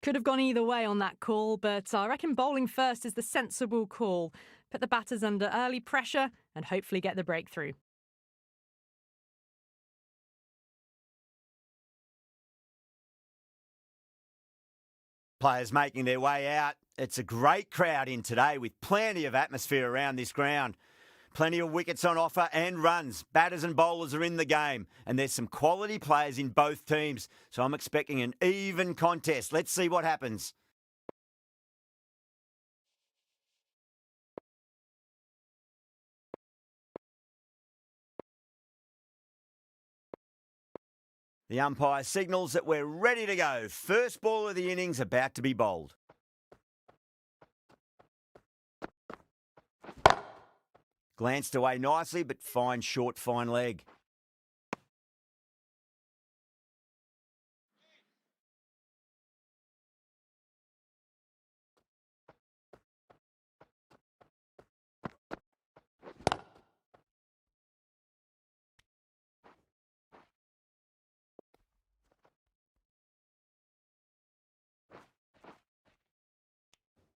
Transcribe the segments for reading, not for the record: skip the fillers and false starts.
Could have gone either way on that call, but I reckon bowling first is the sensible call. Put the batters under early pressure and hopefully get the breakthrough. Players making their way out. It's a great crowd in today with plenty of atmosphere around this ground. Plenty of wickets on offer and runs. Batters and bowlers are in the game, and there's some quality players in both teams, so I'm expecting an even contest. Let's see what happens. The umpire signals that we're ready to go. First ball of the innings about to be bowled. Glanced away nicely, but fine short, fine leg.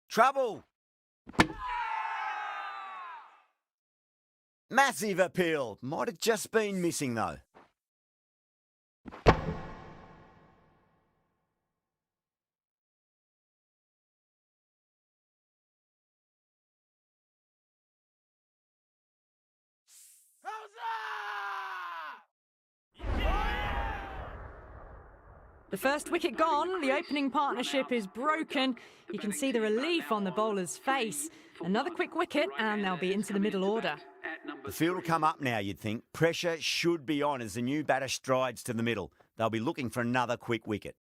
Trouble! Massive appeal. Might have just been missing though. The first wicket gone, the opening partnership is broken. You can see the relief on the bowler's face. Another quick wicket and they'll be into the middle order. The field will come up now, you'd think. Pressure should be on as the new batter strides to the middle. They'll be looking for another quick wicket.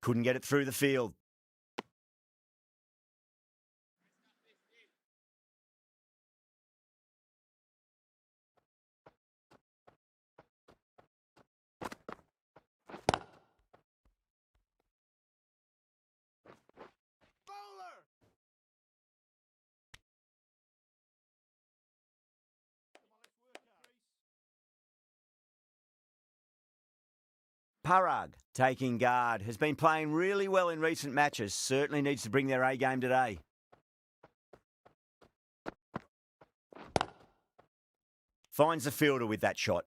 Couldn't get it through the field. Parag, taking guard, has been playing really well in recent matches. Certainly needs to bring their A game today. Finds the fielder with that shot.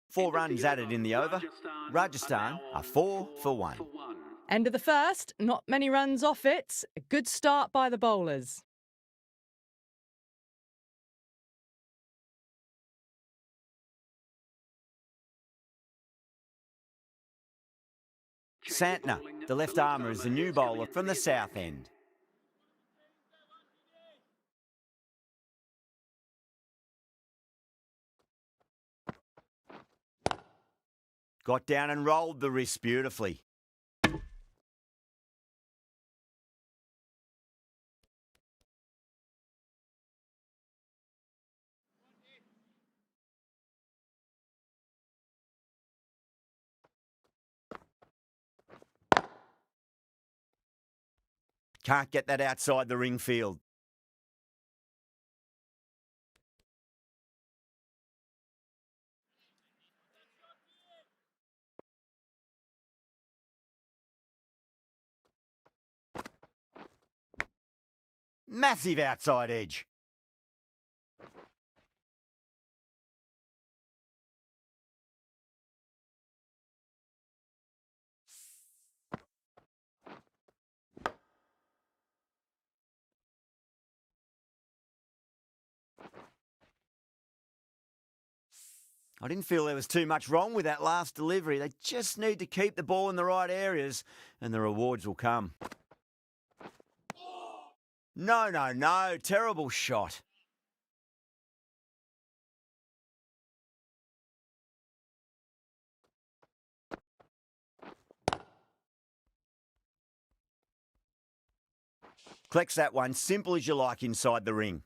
Four runs added in the over. Rajasthan are 4 for 1. End of the first, not many runs off it. A good start by the bowlers. Santner, the left armour, is the new bowler from the south end. Got down and rolled the wrist beautifully. Can't get that outside the ring field. Massive outside edge. I didn't feel there was too much wrong with that last delivery. They just need to keep the ball in the right areas and the rewards will come. No. Terrible shot. Collects that one, simple as you like inside the ring.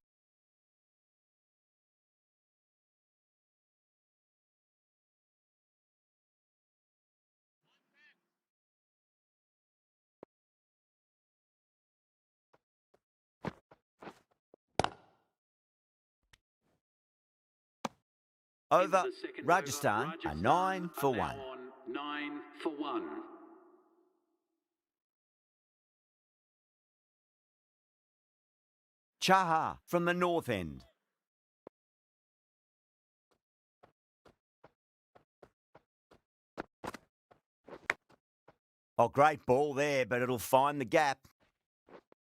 Over, Rajasthan are 9 for 1. 9 for 1. Chaha from the north end. Oh, great ball there, but it'll find the gap.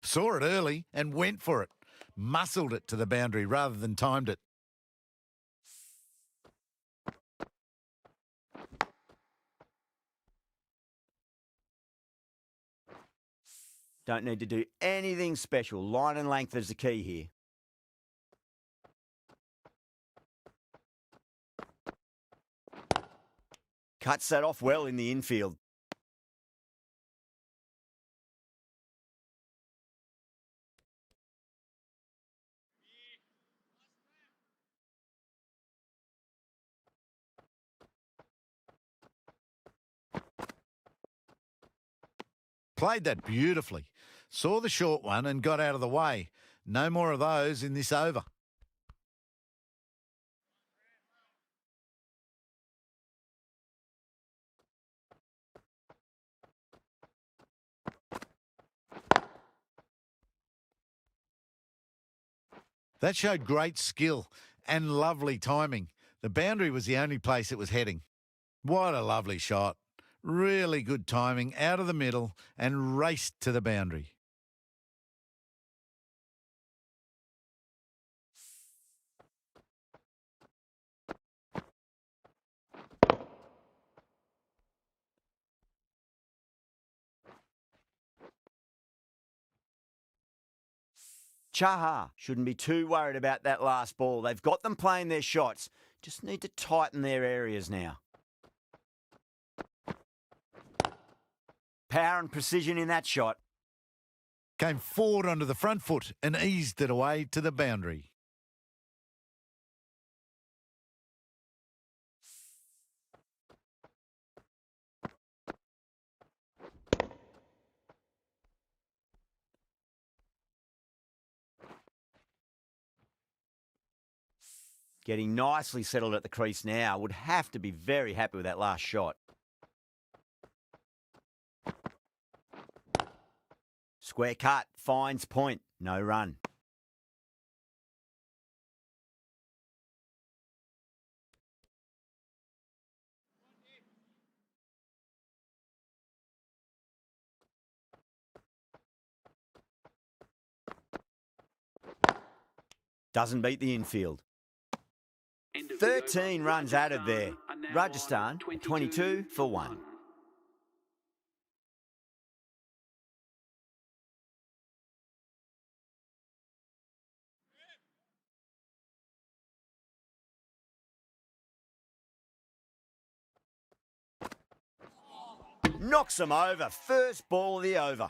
Saw it early and went for it. Muscled it to the boundary rather than timed it. Don't need to do anything special. Line and length is the key here. Cuts that off well in the infield. Played that beautifully. Saw the short one and got out of the way. No more of those in this over. That showed great skill and lovely timing. The boundary was the only place it was heading. What a lovely shot. Really good timing out of the middle and raced to the boundary. Chaha shouldn't be too worried about that last ball. They've got them playing their shots. Just need to tighten their areas now. Power and precision in that shot. Came forward onto the front foot and eased it away to the boundary. Getting nicely settled at the crease now. Would have to be very happy with that last shot. Square cut, finds point, no run. Doesn't beat the infield. 13 runs added there. Rajasthan, 22 for 1. Knocks them over. First ball of the over.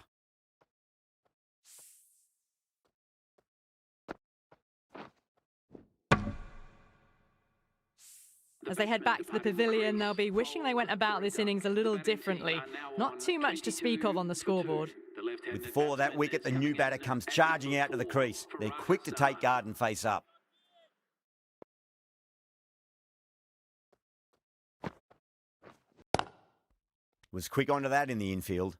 As they head back to the pavilion, they'll be wishing they went about this innings a little differently. Not too much to speak of on the scoreboard. With the fall of that wicket, the new batter comes charging out to the crease. They're quick to take guard and face up. Was quick onto that in the infield.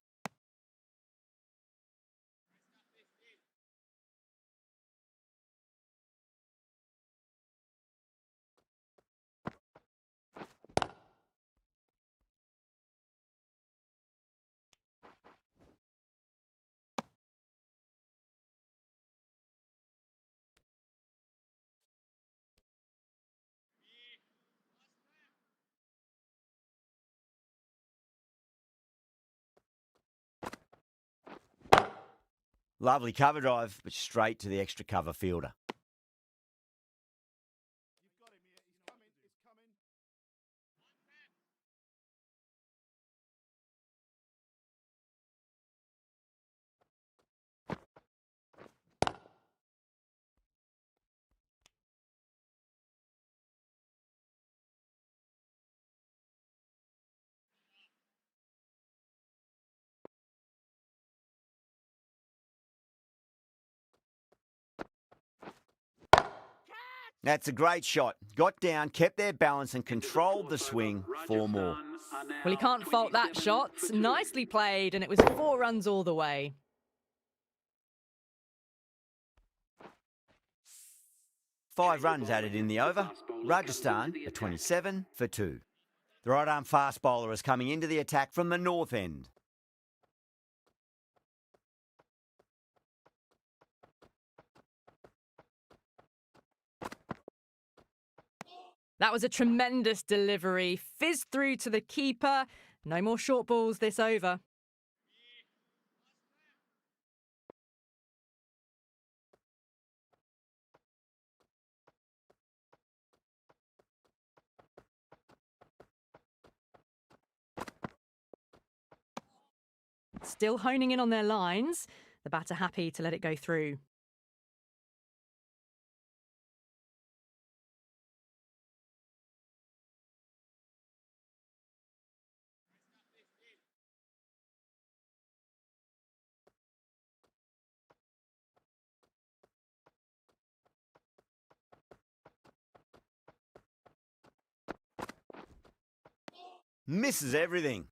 Lovely cover drive, but straight to the extra cover fielder. That's a great shot. Got down, kept their balance and controlled the swing. 4 more. Well, he can't fault that shot. Nicely played, and it was 4 runs all the way. Five runs added in the over. Rajasthan are 27 for 2. The right-arm fast bowler is coming into the attack from the north end. That was a tremendous delivery. Fizzed through to the keeper. No more short balls this over. Still honing in on their lines. The batter happy to let it go through. Misses everything.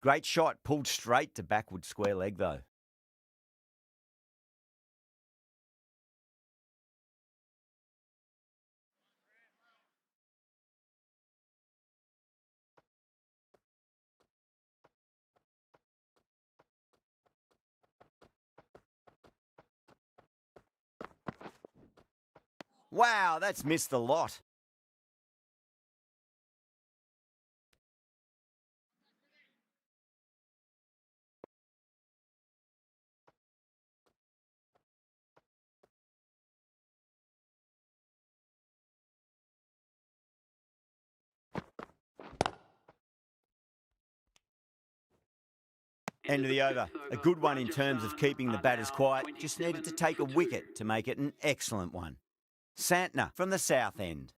Great shot, pulled straight to backward square leg though. Wow, that's missed a lot. End of the over. A good one in terms of keeping the batters quiet. Just needed to take a wicket to make it an excellent one. Santner from the south end.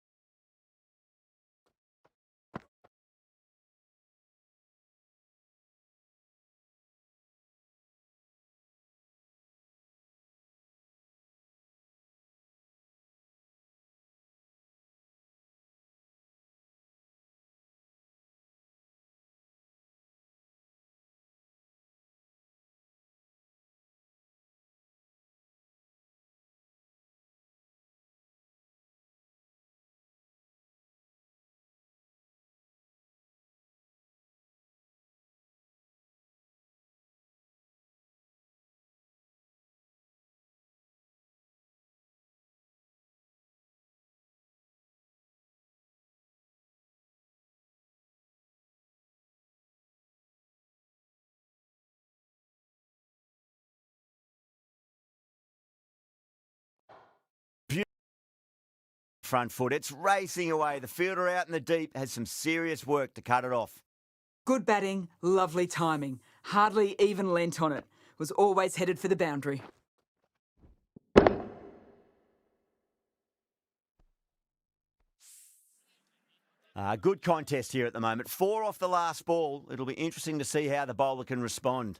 Front foot, it's racing away. The fielder out in the deep has some serious work to cut it off. Good batting, lovely timing. Hardly even lent on it. Was always headed for the boundary. Good contest here at the moment. 4 off the last ball. It'll be interesting to see how the bowler can respond.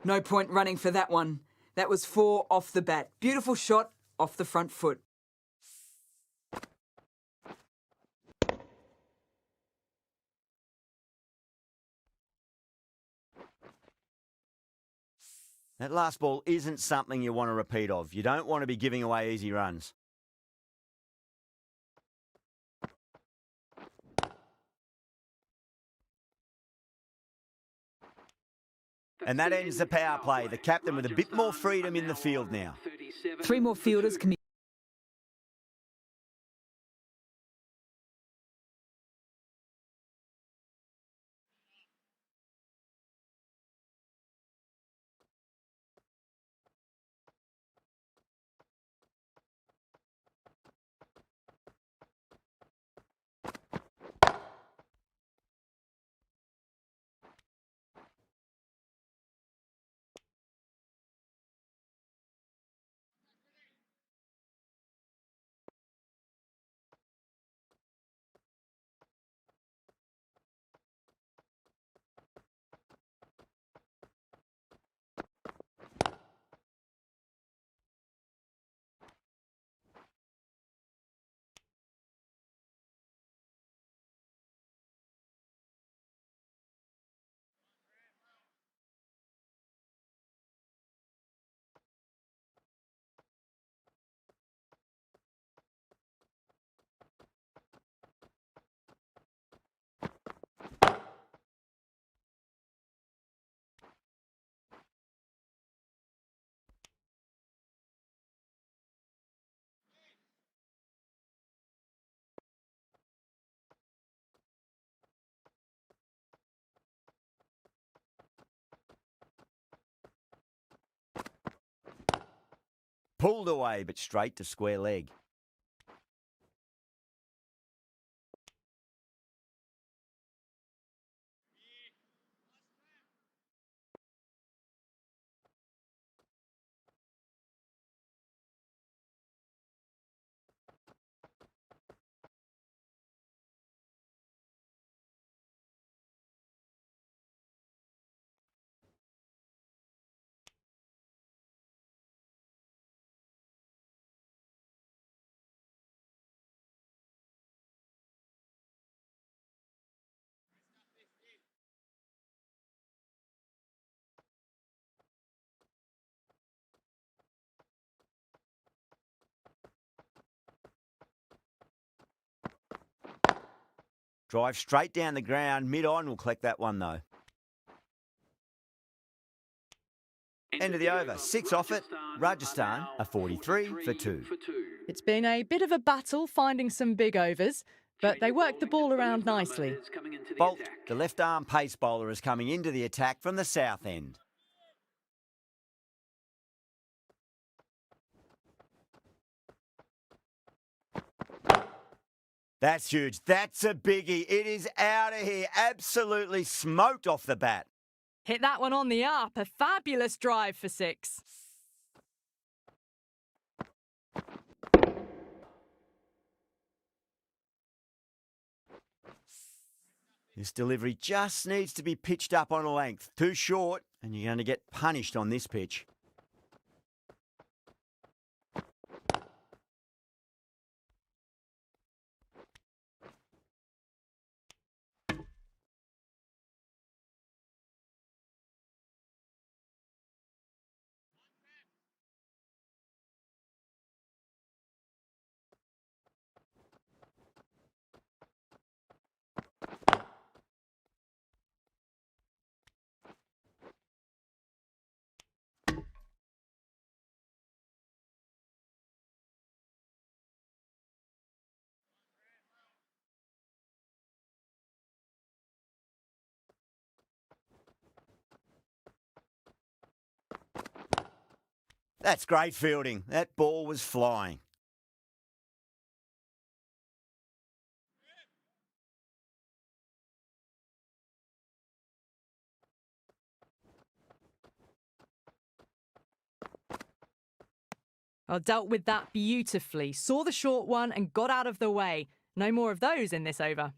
No point running for that one. That was 4 off the bat. Beautiful shot off the front foot. That last ball isn't something you want to repeat of. You don't want to be giving away easy runs. And that ends the power play. The captain with a bit more freedom in the field now. 3 more fielders can be Pulled away, but straight to square leg. Drive straight down the ground. Mid-on will collect that one, though. End of the over. 6 off it. Rajasthan are 43 for 2. It's been a bit of a battle finding some big overs, but they worked the ball around nicely. Bolt, the left-arm pace bowler, is coming into the attack from the south end. That's huge. That's a biggie. It is out of here. Absolutely smoked off the bat. Hit that one on the up. A fabulous drive for 6. This delivery just needs to be pitched up on a length. Too short, and you're going to get punished on this pitch. That's great fielding. That ball was flying. Well, dealt with that beautifully. Saw the short one and got out of the way. No more of those in this over.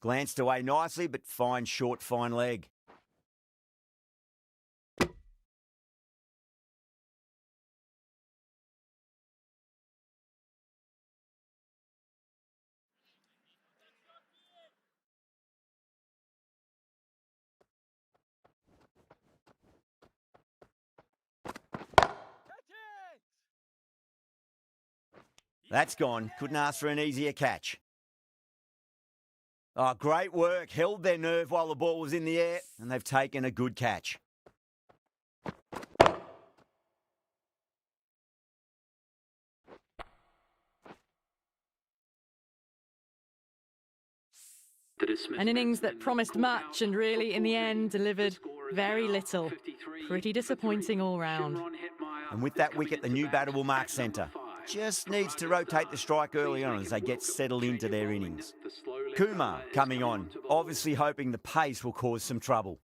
Glanced away nicely, but fine short, fine leg. That's gone. Couldn't ask for an easier catch. Oh, great work. Held their nerve while the ball was in the air, and they've taken a good catch. An innings that promised much and really, in the end, delivered very little. Pretty disappointing all round. And with that wicket, the new batter will mark centre. Just needs to rotate the strike early on as they get settled into their innings. Kumar coming on, obviously hoping the pace will cause some trouble.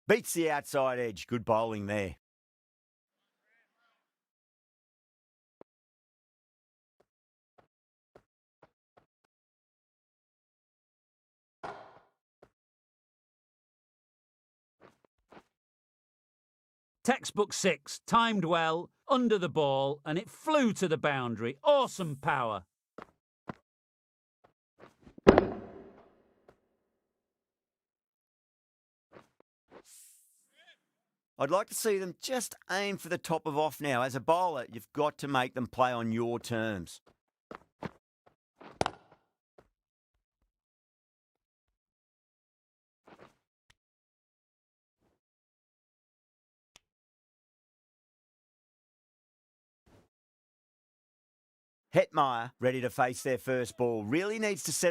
Beats the outside edge. Good bowling there. Textbook 6, timed well, under the ball, and it flew to the boundary. Awesome power. I'd like to see them just aim for the top of off now. As a bowler, you've got to make them play on your terms. Hetmeyer, ready to face their first ball, really needs to set.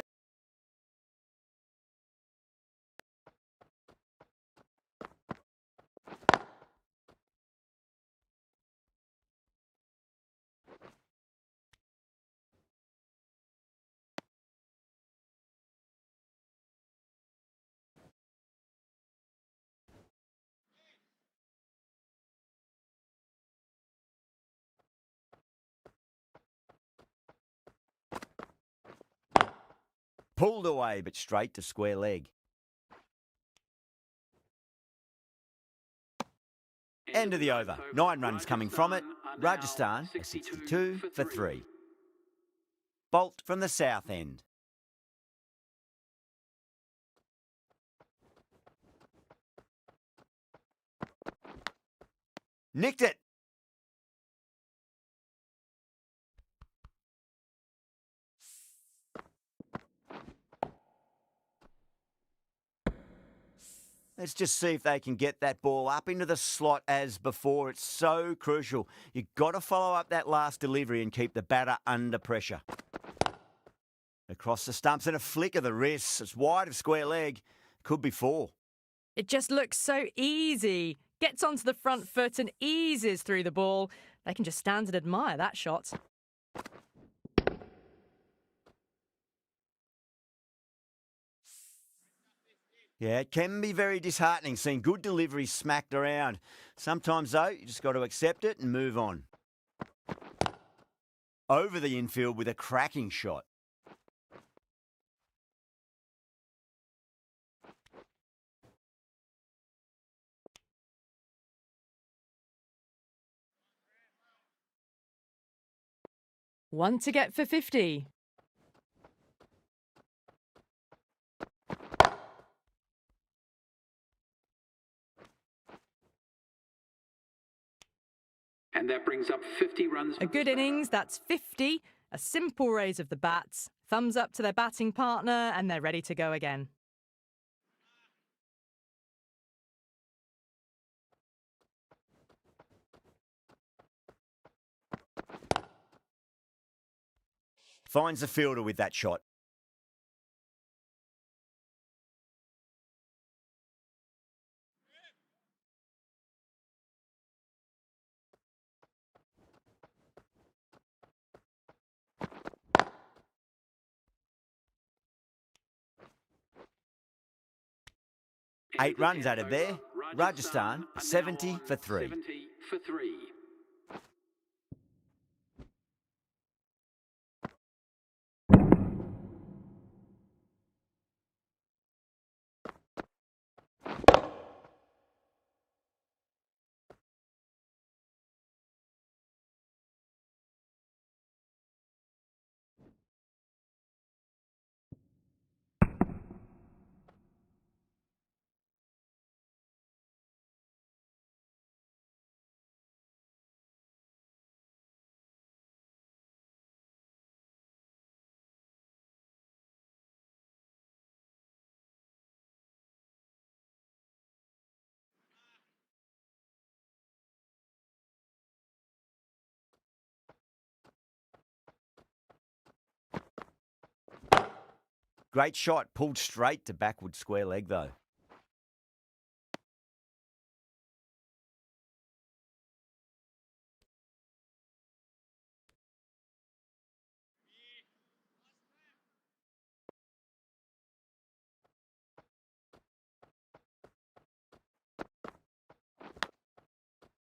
Pulled away, but straight to square leg. End of the over. 9 runs coming from it. Rajasthan, a 62 for 3. Bolt from the south end. Nicked it. Let's just see if they can get that ball up into the slot as before. It's so crucial. You've got to follow up that last delivery and keep the batter under pressure. Across the stumps and a flick of the wrists. It's wide of square leg. Could be 4. It just looks so easy. Gets onto the front foot and eases through the ball. They can just stand and admire that shot. Yeah, it can be very disheartening seeing good deliveries smacked around. Sometimes, though, you just got to accept it and move on. Over the infield with a cracking shot. One to get for 50. And that brings up 50 runs. A good innings, that's 50. A simple raise of the bats. Thumbs up to their batting partner, and they're ready to go again. Finds the fielder with that shot. Eight runs out of there. Rajasthan, 70 for 3. 70 for 3. Great shot, pulled straight to backward square leg though.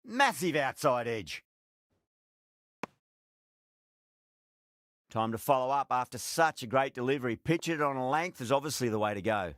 Massive outside edge. Time to follow up after such a great delivery. Pitch it on a length is obviously the way to go.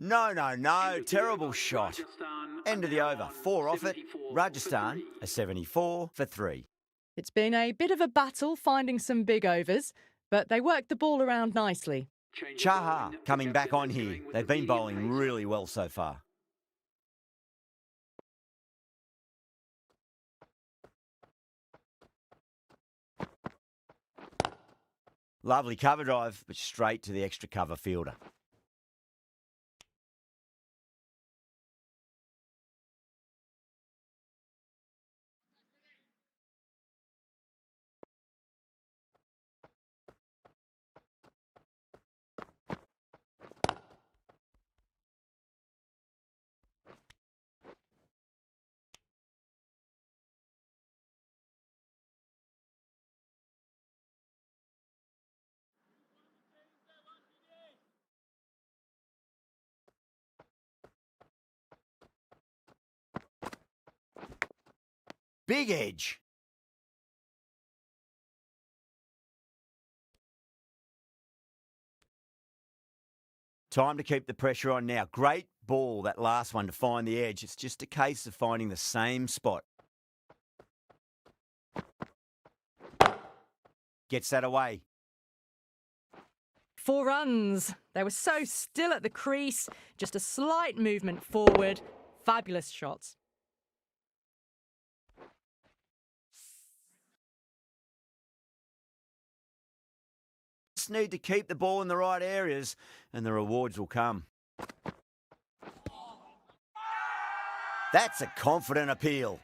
No. Terrible shot. Rajasthan End of the are over. now 4 off it. 74 for Rajasthan, 3. a 74 for 3. It's been a bit of a battle finding some big overs, but they worked the ball around nicely. Change of Chaha bowling. The coming back captain on is here. going with They've the been medium bowling pace. really well so far. Lovely cover drive, but straight to the extra cover fielder. Big edge. Time to keep the pressure on now. Great ball, that last one, to find the edge. It's just a case of finding the same spot. Gets that away. 4 runs. They were so still at the crease, just a slight movement forward. Fabulous shots. Just need to keep the ball in the right areas and the rewards will come. That's a confident appeal.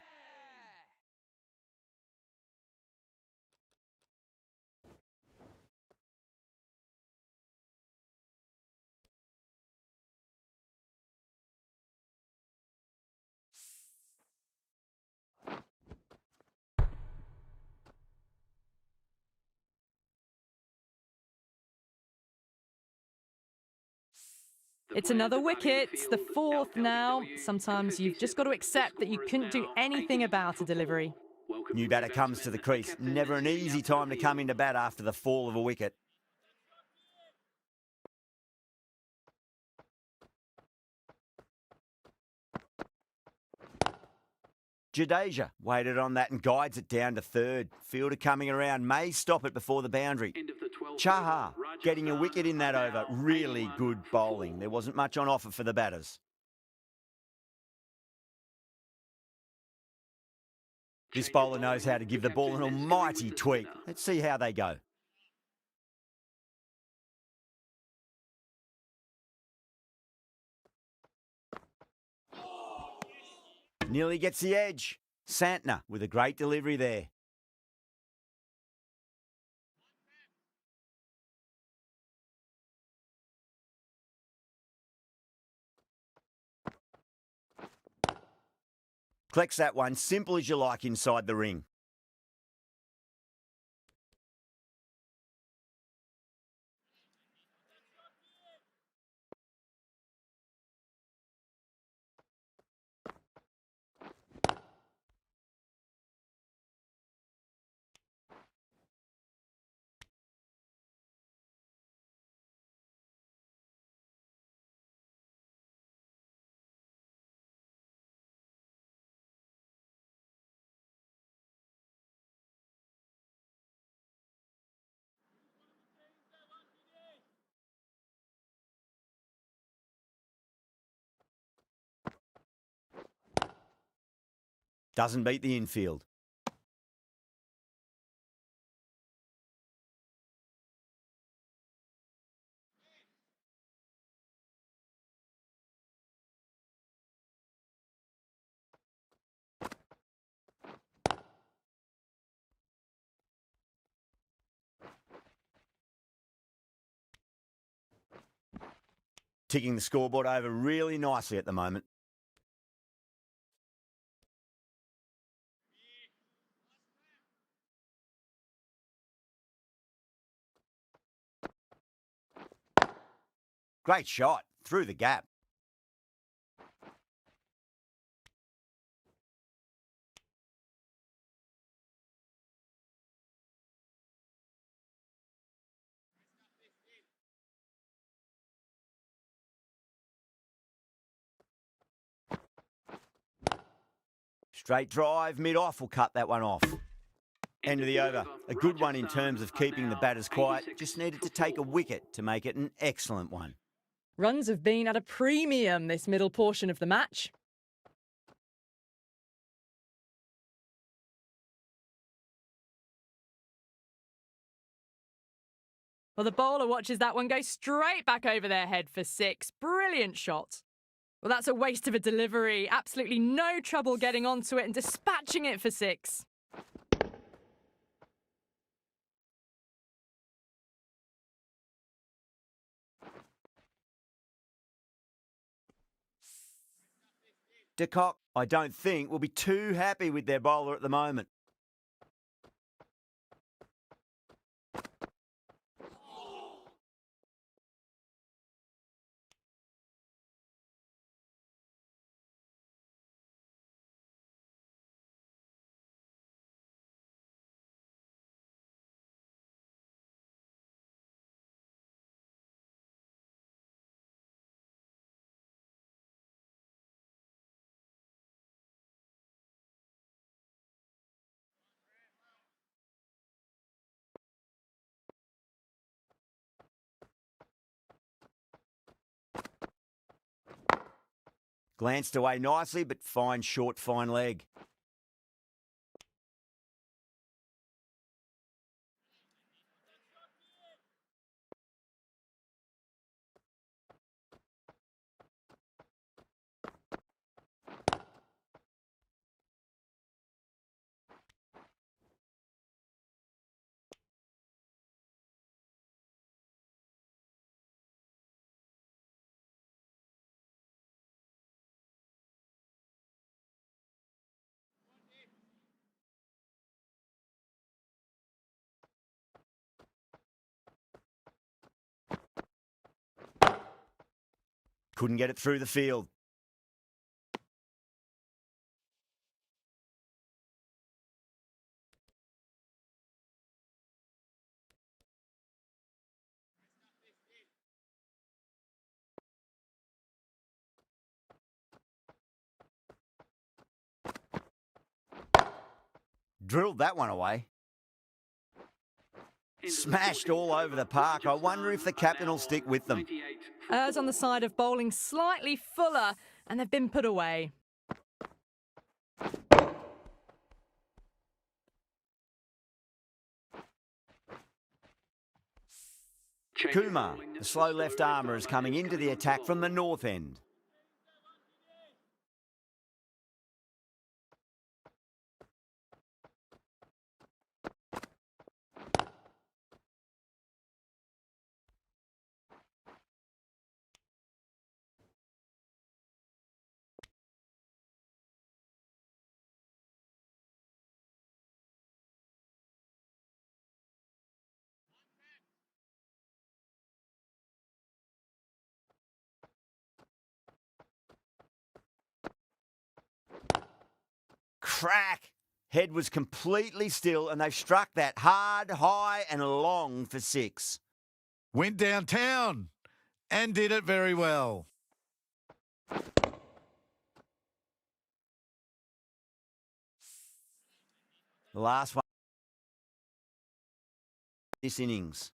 It's another wicket, the 4th now. Sometimes you've just got to accept that you couldn't do anything about a delivery. New batter comes to the crease. Never an easy time to come into bat after the fall of a wicket. Jadeja waited on that and guides it down to 3rd. Fielder coming around may stop it before the boundary. Chaha getting a wicket in that over. Really good bowling. There wasn't much on offer for the batters. This bowler knows how to give the ball an almighty tweak. Let's see how they go. Nearly gets the edge. Santner with a great delivery there. Collects that one, simple as you like, inside the ring. Doesn't beat the infield. Ticking the scoreboard over really nicely at the moment. Great shot through the gap. Straight drive, mid-off will cut that one off. End of the over. A good one in terms of keeping the batters quiet. Just needed to take a wicket to make it an excellent one. Runs have been at a premium this middle portion of the match. Well, the bowler watches that one go straight back over their head for 6. Brilliant shot. Well, that's a waste of a delivery. Absolutely no trouble getting onto it and dispatching it for 6. De Kock, I don't think, will be too happy with their bowler at the moment. Glanced away nicely, but fine short, fine leg. Couldn't get it through the field. Drilled that one away. Smashed all over the park. I wonder if the captain will stick with them. Errs on the side of bowling slightly fuller, and they've been put away. Kumar, the slow left armour, is coming into the attack from the north end. Crack! Head was completely still and they've struck that hard, high and long for 6. Went downtown and did it very well. The last one this innings.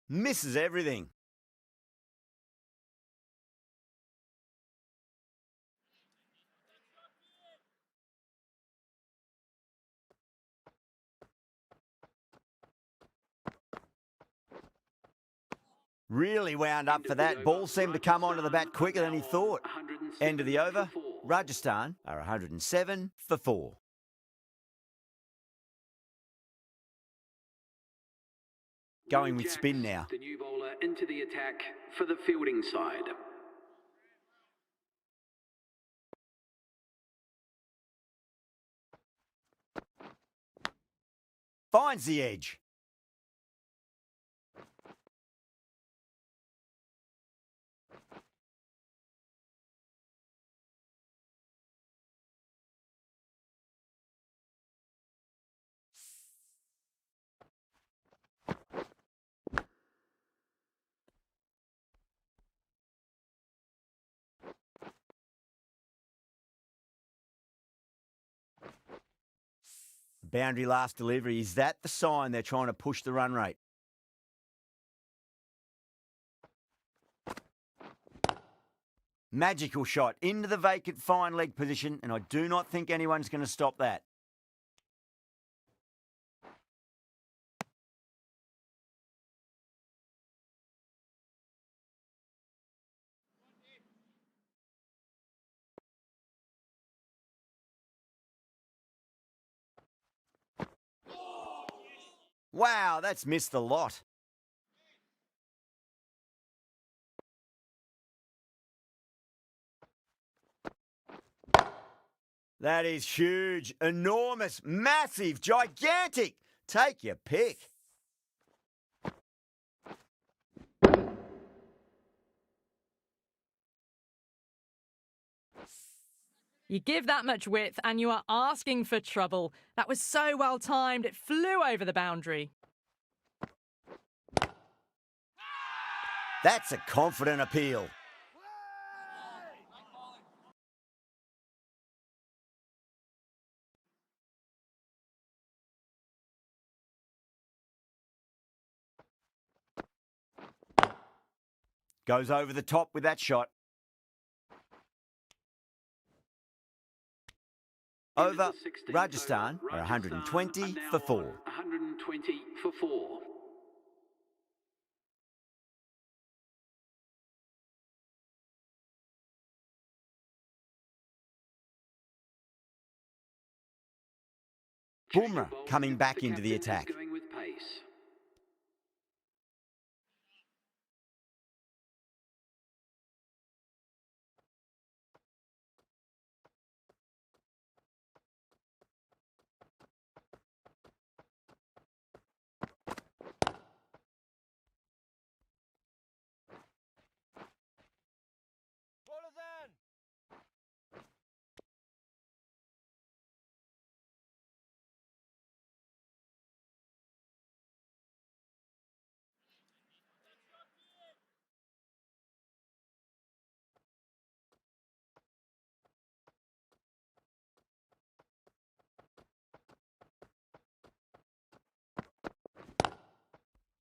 Misses everything. Really wound up for that. Ball seemed to come onto the bat quicker than he thought. End of the over. Rajasthan are 107 for 4. Going with spin now. The new bowler into the attack for the fielding side. Finds the edge. Boundary last delivery. Is that the sign they're trying to push the run rate? Magical shot into the vacant fine leg position, and I do not think anyone's going to stop that. Wow, that's missed the lot. That is huge, enormous, massive, gigantic. Take your pick. You give that much width and you are asking for trouble. That was so well timed, it flew over the boundary. That's a confident appeal. Goes over the top with that shot. Over, Rajasthan are 120 for 4. 120 for 4. Bumrah coming back into the captain is attack. Going with pace.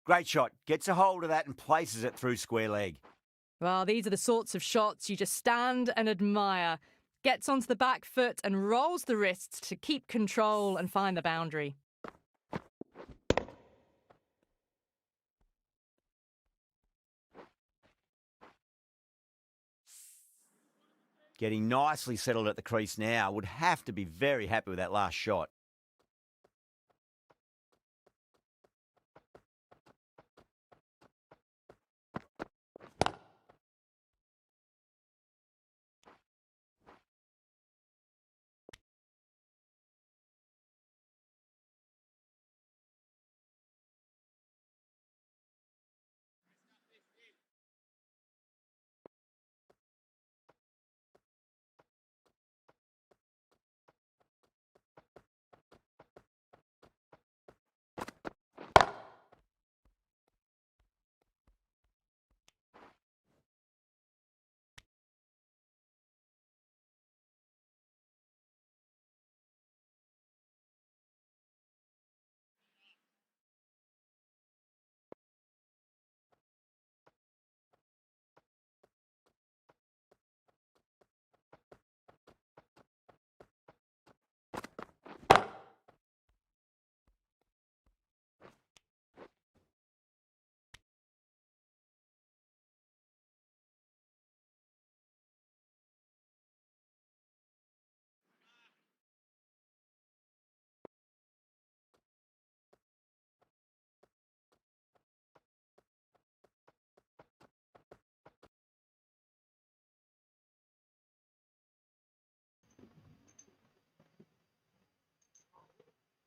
Great shot. Gets a hold of that and places it through square leg. Well, these are the sorts of shots you just stand and admire. Gets onto the back foot and rolls the wrists to keep control and find the boundary. Getting nicely settled at the crease now. Would have to be very happy with that last shot.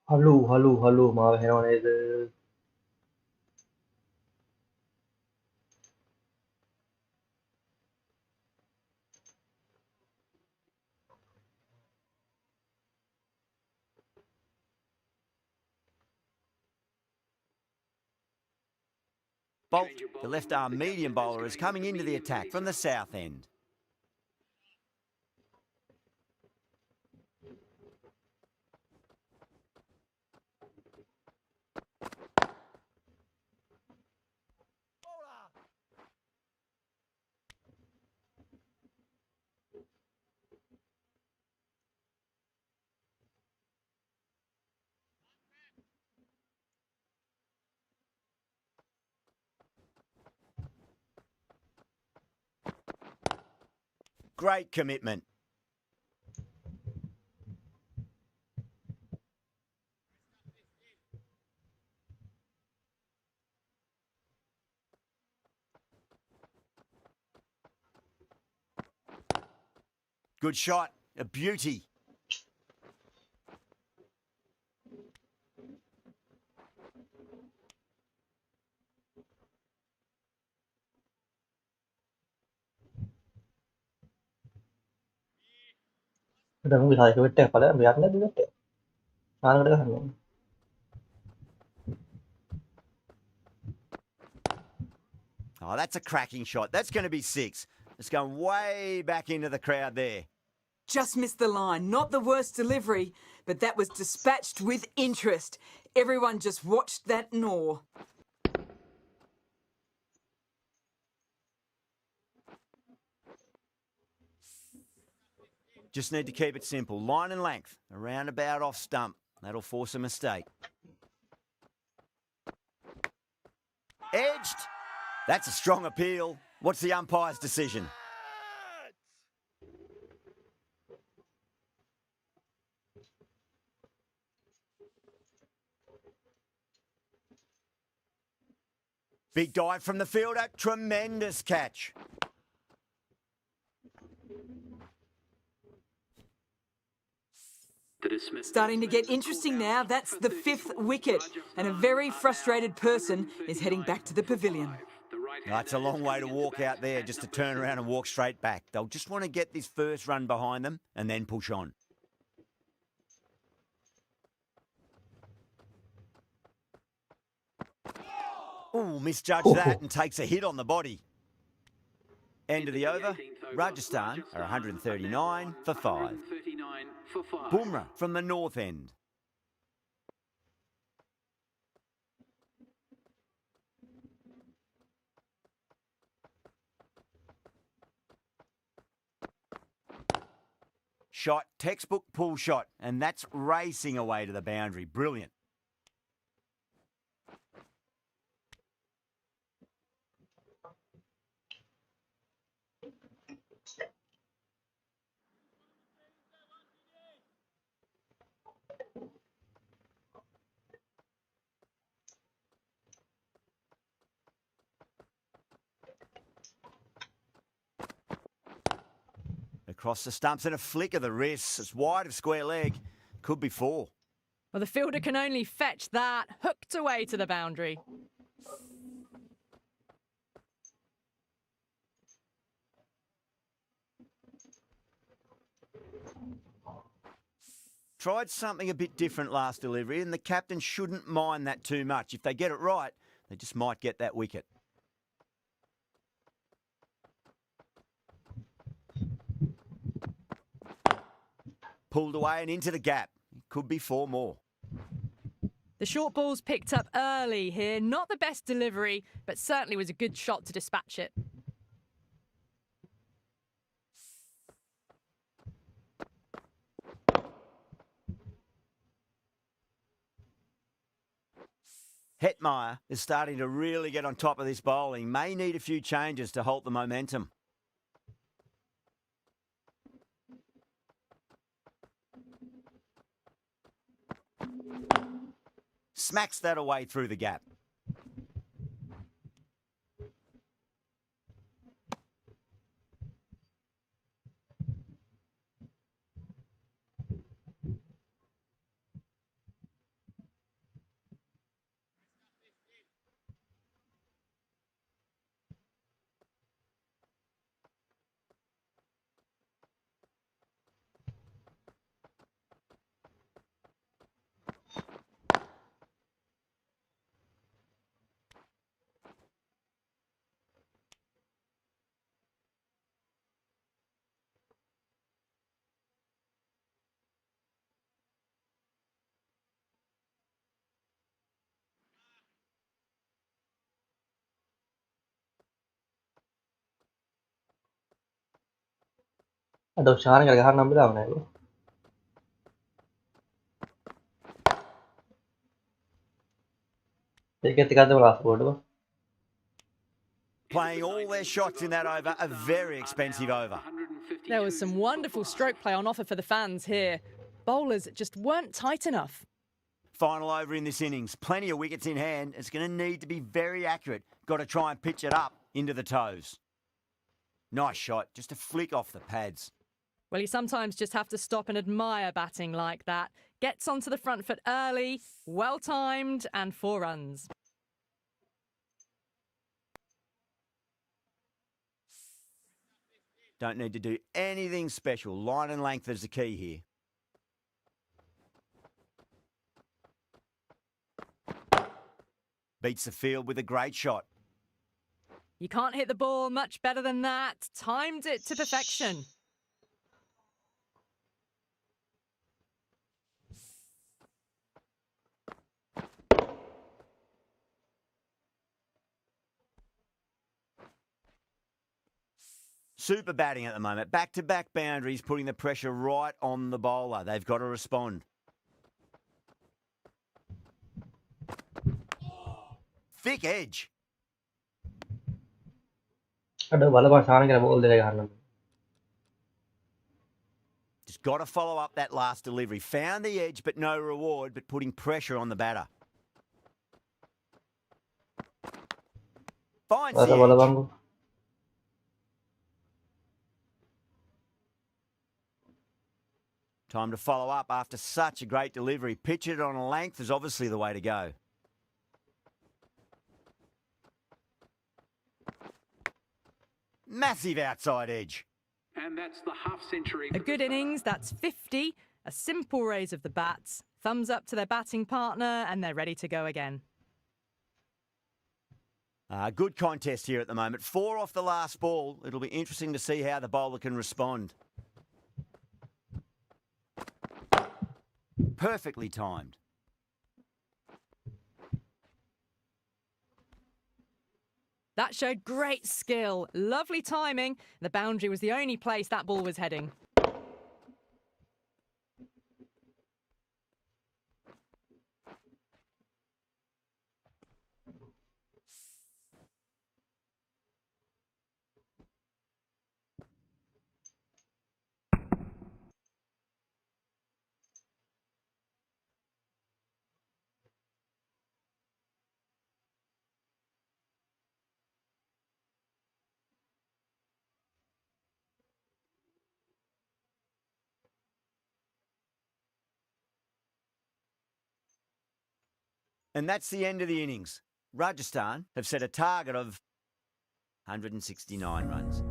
Hallå, maar we gaan even. Bolt, the left-arm medium bowler, is coming into the attack from the south end. Great commitment. Good shot, a beauty. Udah mungkin hari kita pada biarlah juga deh. Sekarang udah kan. Oh, that's a cracking shot. That's going to be 6. It's going way back into the crowd there. Just missed the line. Not the worst delivery, but that was dispatched with interest. Everyone just watched that gnaw. Just need to keep it simple. Line and length, around about off stump. That'll force a mistake. Edged. That's a strong appeal. What's the umpire's decision? Big dive from the fielder. Tremendous catch. Starting to get interesting now. That's the 5th wicket. And a very frustrated person is heading back to the pavilion. That's a long way to walk out there just to turn around and walk straight back. They'll just want to get this first run behind them and then push on. Ooh, misjudged that and takes a hit on the body. End of the over. Rajasthan are 139 for 5. Bumrah from the north end. Shot, textbook pull shot, and that's racing away to the boundary. Brilliant. Across the stumps and a flick of the wrists. It's wide of square leg. Could be 4. Well, the fielder can only fetch that, hooked away to the boundary. Tried something a bit different last delivery, and the captain shouldn't mind that too much. If they get it right, they just might get that wicket. Pulled away and into the gap. It could be 4 more. The short ball's picked up early here. Not the best delivery, but certainly was a good shot to dispatch it. Hetmeyer is starting to really get on top of this bowling. May need a few changes to halt the momentum. Smacks that away through the gap. Aduh, sekarang gara-gara 6 bilang nih lu. Jadi ketika itu last ball tu. Playing all their shots in that over, a very expensive over. There was some wonderful stroke play on offer for the fans here. Bowlers just weren't tight enough. Final over in this innings. Plenty of wickets in hand. It's going to need to be very accurate. Got to try and pitch it up into the toes. Nice shot. Just a flick off the pads. Well, you sometimes just have to stop and admire batting like that. Gets onto the front foot early, well timed, and 4 runs. Don't need to do anything special. Line and length is the key here. Beats the field with a great shot. You can't hit the ball much better than that. Timed it to perfection. Super batting at the moment. Back-to-back boundaries, putting the pressure right on the bowler. They've got to respond. Thick edge. Aduh, bala bang sekarang kena ball dia gara-gara 6. Just got to follow up that last delivery. Found the edge, but no reward, but putting pressure on the batter. Finds the Bala edge. bang tu. Time to follow up after such a great delivery. Pitch it on a length is obviously the way to go. Massive outside edge. And that's the half century. A good innings, that's 50. A simple raise of the bats. Thumbs up to their batting partner, and they're ready to go again. Good contest here at the moment. 4 off the last ball. It'll be interesting to see how the bowler can respond. Perfectly timed. That showed great skill. Lovely timing. The boundary was the only place that ball was heading. And that's the end of the innings. Rajasthan have set a target of 169 runs.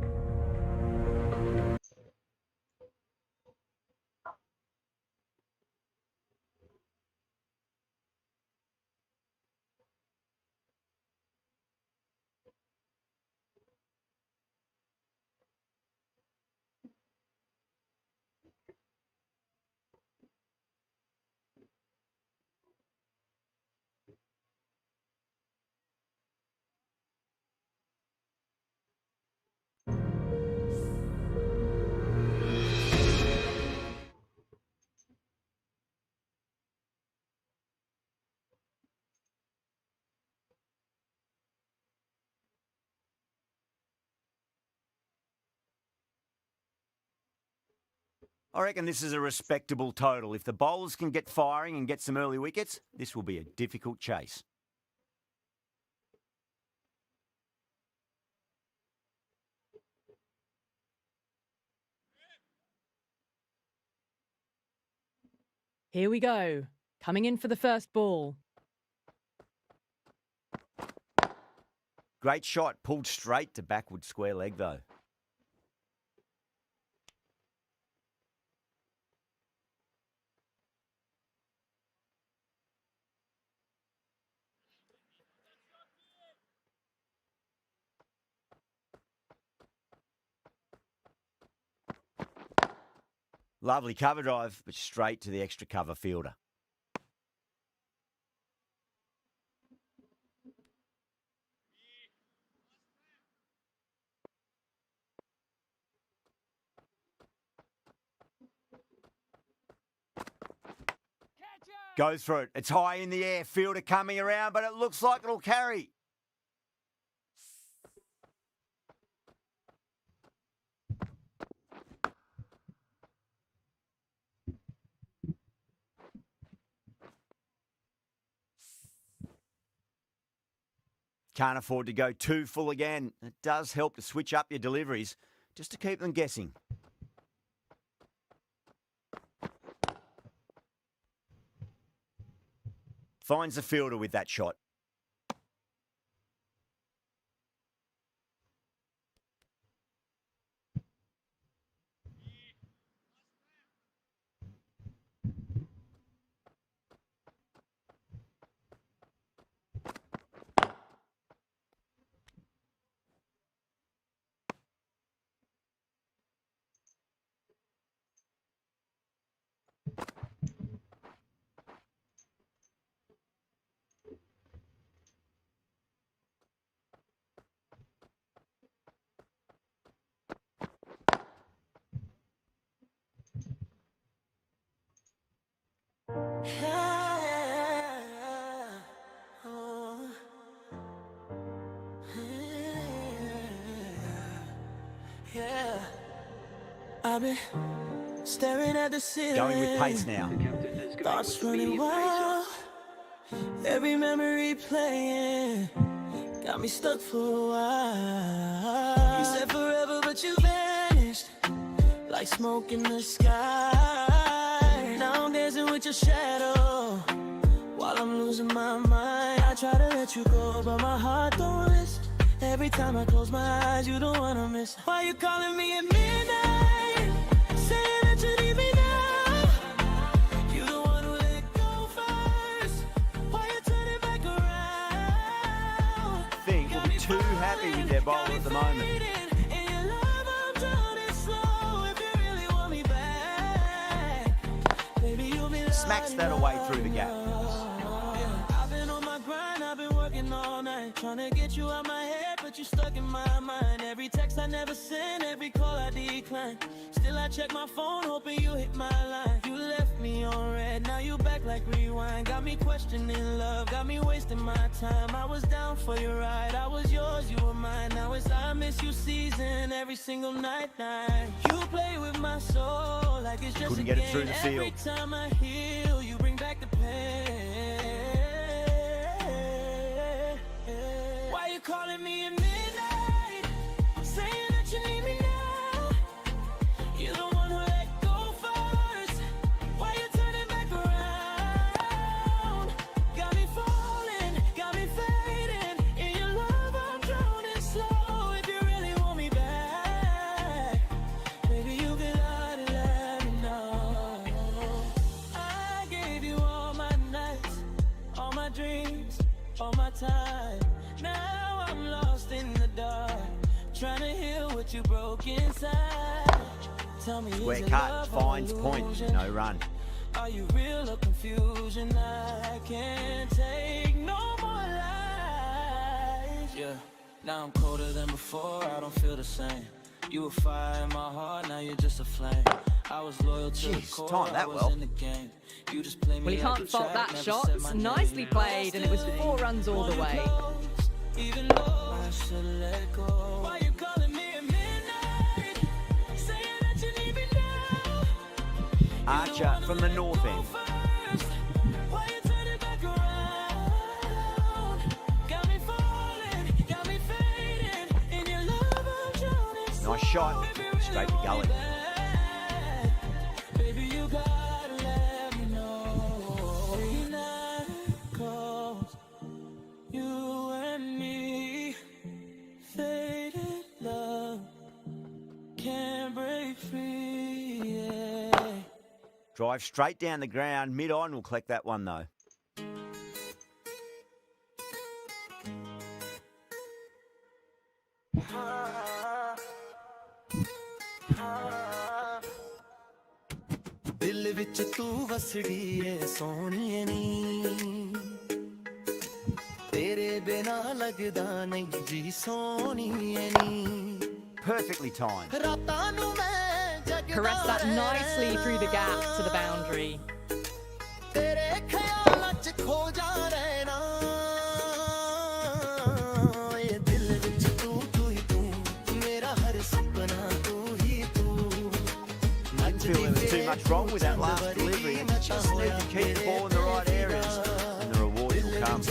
I reckon this is a respectable total. If the bowlers can get firing and get some early wickets, this will be a difficult chase. Here we go. Coming in for the first ball. Great shot, pulled straight to backward square leg though. Lovely cover drive, but straight to the extra cover fielder. Goes for it. It's high in the air. Fielder coming around, but it looks like it'll carry. Can't afford to go too full again. It does help to switch up your deliveries just to keep them guessing. Finds the fielder with that shot. I've been staring at the ceiling. Going with pace now. Thoughts running wild. Every memory playing. Got me stuck for a while. You said forever, but you vanished. Like smoke in the sky. Now I'm dancing with your shadow. While I'm losing my mind. I try to let you go, but my heart don't listen. Every time I close my eyes, you don't wanna miss. Why you calling me at midnight? Saying that you need me now. You the one who let go first. Why you turn it back around? I think we'll be too happy with their bowler at the moment. In your love, I'm drowning slow. If you really want me back, baby, you'll be Smacks that away through the gap. I've been on my grind, I've been working all night, trying to get you out my head, but you stuck in my mind. Every text I never send, every call I decline. Still I check my phone, hoping you hit my line. You left me on red, now you back like rewind. Got me questioning love, got me wasting my time. I was down for your ride, I was yours, you were mine. Now it's I miss you season every single night. You play with my soul like it's just Couldn't a get it game. through the field. Every time I heal, you bring back the pain. Why you calling me at midnight? Saying that you need me now. You're the one who let go first. Why you turning back around? Got me falling, got me fading. In your love, I'm drowning slow. If you really want me back, baby, you can lie to let me know. I gave you all my nights, all my dreams, all my time. Now I'm lost in the dark, trying to heal what you broke inside. Tell me, Where is it cut love or finds point, illusion? no run. Are you real or confusion? I can't take no more lies. Yeah, now I'm colder than before, I don't feel the same. You were fire in my heart, now you're just a flame. I was loyal to the Jeez, core, timed that I was well. in the game. You just play me Well, you like can't a fault track, that never shot. said It's my nicely name. played, and it was 4 runs all the way. Even though I should let go. Why you calling me at midnight? Saying that you need me now. Archer from the north end. Why you turn it back around? Got me falling, got me fading. In your love, I'm drowning. Nice shot, straight to gully. Baby, you gotta let me know. Night calls, you and me, faded love, can't break free. Yeah. Drive straight down the ground. Mid-on will collect that one, though. दिल विच तू वसड़ी है सोहणीए नी तेरे बिना लगदा नहीं जी सोहणीए नी Perfectly timed. रातां नू मैं Caressed that nicely through the gap to the boundary. तेरे ख्याल ये दिल विच तू ही तू मेरा हर सपना तू ही तू Didn't feel there was too much wrong with that last delivery. You just need to keep the ball in the right areas and the rewards will come.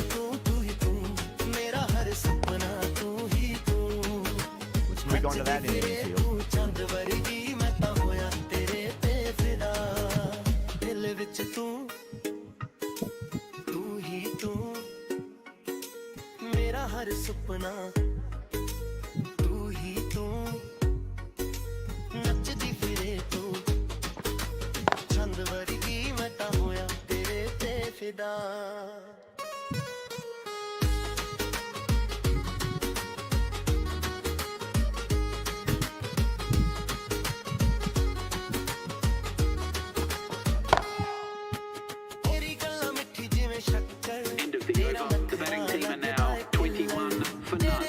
मेरा हर सपना तू ही तू Let's move on to that in the infield. चंद वर्गी मैं ता होया तेरे ते फिदा दिल विच तू ही तू मेरा हर सपना तू ही तू नचदी फिरे तू चंद वर्गी मैं ता होया तेरे ते फिदा End of the over. The batting team are now 21 for none.